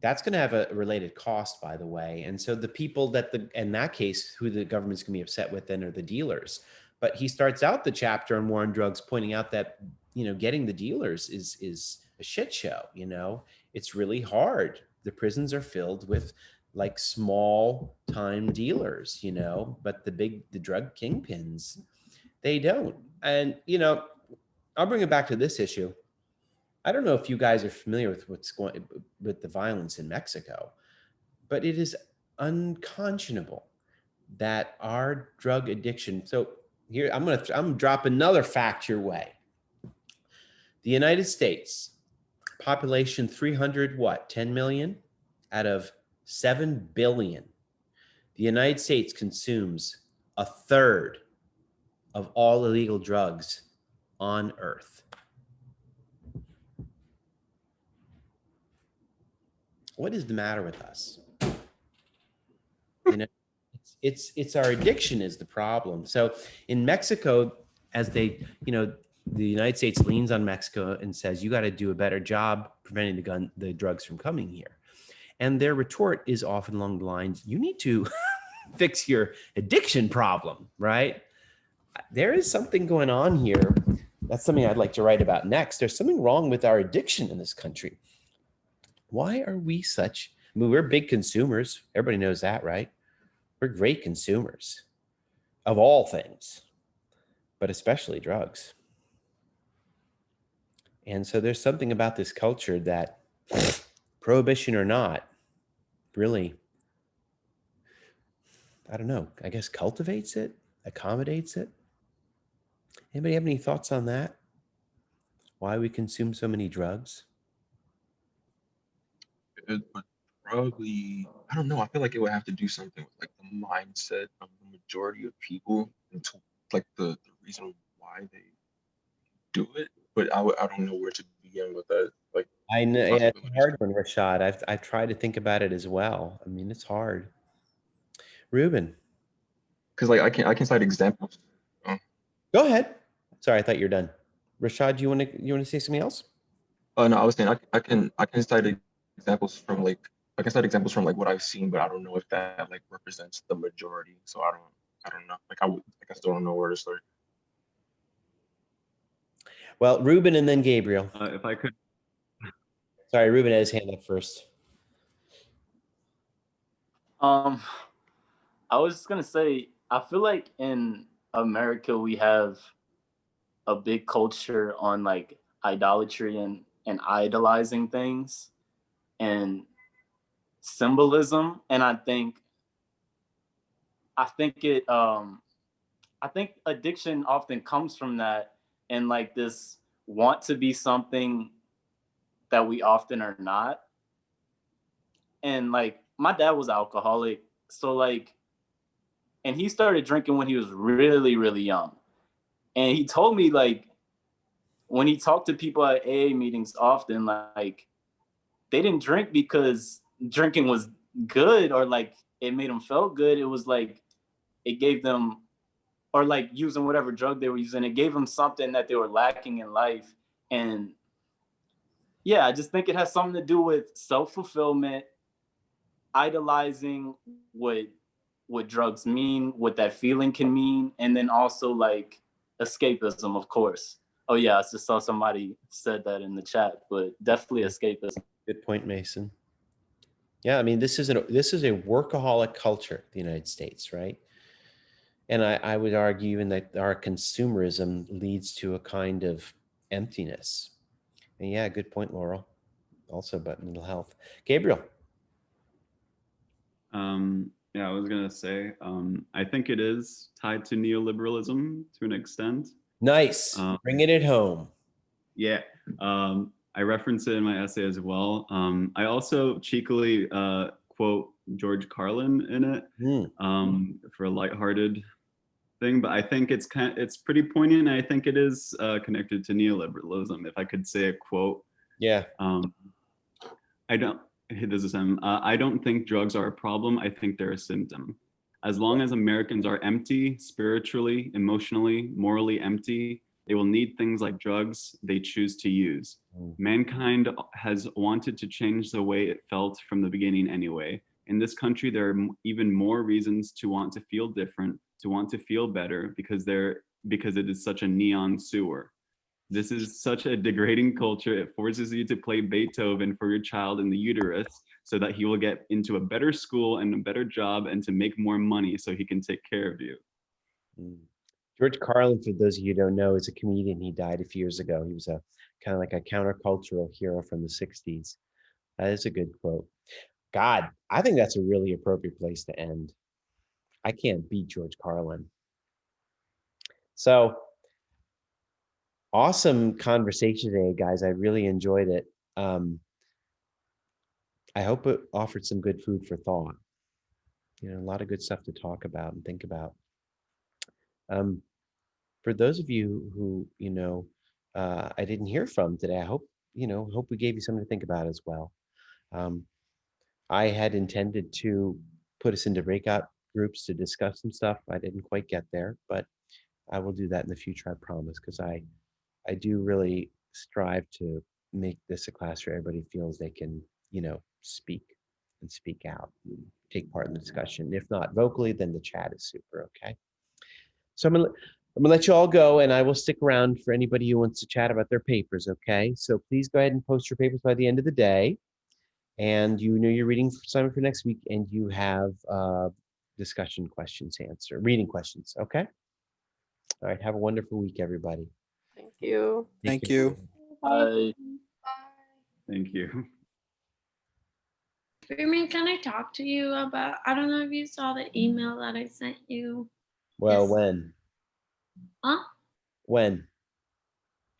That's going to have a related cost, by the way. And so the people that in that case, who the government's going to be upset with then are the dealers. But he starts out the chapter on war on drugs, pointing out that, you know, getting the dealers is a shit show. You know, it's really hard. The prisons are filled with like small time dealers, you know, but the drug kingpins, they don't. And, you know, I'll bring it back to this issue. I don't know if you guys are familiar with what's going with the violence in Mexico, but it is unconscionable that our drug addiction. So here, I'm drop another fact your way. The United States, population 10 million out of 7 billion. The United States consumes 1/3 of all illegal drugs on Earth. What is the matter with us? You know, it's our addiction is the problem. So in Mexico, as they, you know, the United States leans on Mexico and says, you got to do a better job preventing the drugs from coming here. And their retort is often along the lines, you need to fix your addiction problem, right? There is something going on here. That's something I'd like to write about next. There's something wrong with our addiction in this country. Why are we such, I mean, we're big consumers. Everybody knows that, right? We're great consumers of all things, but especially drugs. And so there's something about this culture that, prohibition or not, really, I don't know, I guess cultivates it, accommodates it. Anybody have any thoughts on that? Why we consume so many drugs? It would probably, I don't know, I feel like it would have to do something with like the mindset of the majority of people and to like the reason why they do it. But I don't know where to begin with that. Like, I know, yeah, it's a hard one, Rashad. I've tried to think about it as well. I mean, it's hard. Ruben, because like I can cite examples. go ahead. Sorry, I thought you were done. Rashad, you want to say something else? Oh no, I was saying I can cite examples from like what I've seen, but I don't know if that like represents the majority. So I don't know. Like I still don't know where to start. Well, Ruben and then Gabriel. If I could. Sorry, Ruben had his hand up first. I was just gonna say, I feel like in America we have a big culture on like idolatry and idolizing things and symbolism, and I think addiction often comes from that, and like this want to be something that we often are not. And like my dad was alcoholic, so like, and he started drinking when he was really, really young. And he told me like when he talked to people at AA meetings often, like they didn't drink because drinking was good or like it made them feel good. It was like it gave them or like using whatever drug they were using. It gave them something that they were lacking in life. And yeah, I just think it has something to do with self-fulfillment, idolizing what drugs mean, what that feeling can mean, and then also like escapism, of course. Oh yeah, I just saw somebody said that in the chat, but definitely escapism. Good point, Mason. Yeah, I mean, this is a workaholic culture, the United States, right? And I would argue even that our consumerism leads to a kind of emptiness. And yeah, good point, Laurel. Also about mental health. Gabriel. Yeah, I was gonna say, I think it is tied to neoliberalism to an extent. Nice. Bringing it home. Yeah, I reference it in my essay as well. I also cheekily quote George Carlin in it for a lighthearted thing, but I think it's pretty poignant. And I think it is connected to neoliberalism. If I could say a quote. Yeah. I don't think drugs are a problem. I think they're a symptom. As long as Americans are empty, spiritually, emotionally, morally empty, they will need things like drugs they choose to use. Mankind has wanted to change the way it felt from the beginning anyway. In this country, there are even more reasons to want to feel different, to want to feel better, because it is such a neon sewer. This is such a degrading culture. It forces you to play Beethoven for your child in the uterus so that he will get into a better school and a better job and to make more money so he can take care of you. George Carlin, for those of you who don't know, is a comedian. He died a few years ago. He was a kind of like a countercultural hero from the 60s. That is a good quote. God, I think that's a really appropriate place to end. I can't beat George Carlin. So, awesome conversation today, guys. I really enjoyed it. I hope it offered some good food for thought. You know, a lot of good stuff to talk about and think about. For those of you who, I didn't hear from today, I hope we gave you something to think about as well. I had intended to put us into breakout groups to discuss some stuff. I didn't quite get there, but I will do that in the future, I promise, because I do really strive to make this a class where everybody feels they can, speak and speak out and take part in the discussion. If not vocally, then the chat is super, okay? So I'm gonna let you all go, and I will stick around for anybody who wants to chat about their papers, okay? So please go ahead and post your papers by the end of the day. And you know your reading assignment for next week, and you have discussion questions to answer, reading questions, okay? All right, have a wonderful week, everybody. Thank you. Thank you. Bye. Thank you. Freeman, can I talk to you about, I don't know if you saw the email that I sent you. Well, Yes. when? Huh? When?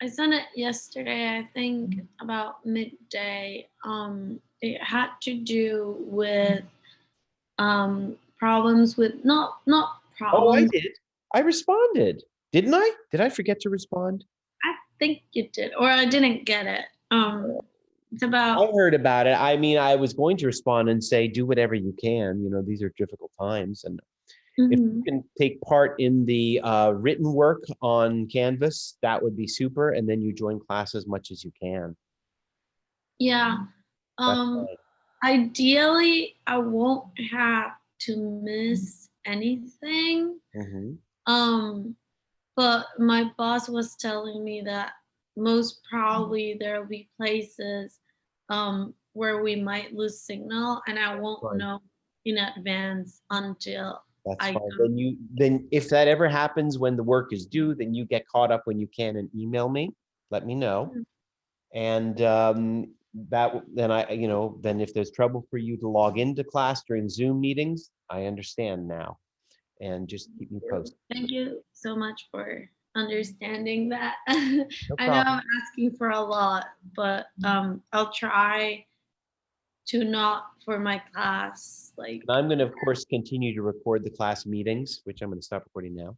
I sent it yesterday, I think about midday. It had to do with problems with not Oh, I problems. did. I responded. Didn't I? Did I forget to respond? I think you did, or I didn't get it. It's I about heard about it. I mean, I was going to respond and say, do whatever you can. You know, these are difficult times. And if you can take part in the written work on Canvas, that would be super. And then you join class as much as you can. yeah. That's fine. Ideally, I won't have to miss anything. But my boss was telling me that most probably there will be places where we might lose signal, and I won't Fine. know in advance until That's I fine. Then if that ever happens when the work is due, then you get caught up when you can and email me. Let me know. And then if there's trouble for you to log into class during Zoom meetings, I understand now. And just keep me posted. Thank you so much for understanding that. No I know problem. I'm asking for a lot, but I'll try to not for my class. Like, And I'm going to, of course, continue to record the class meetings, which I'm going to stop recording now.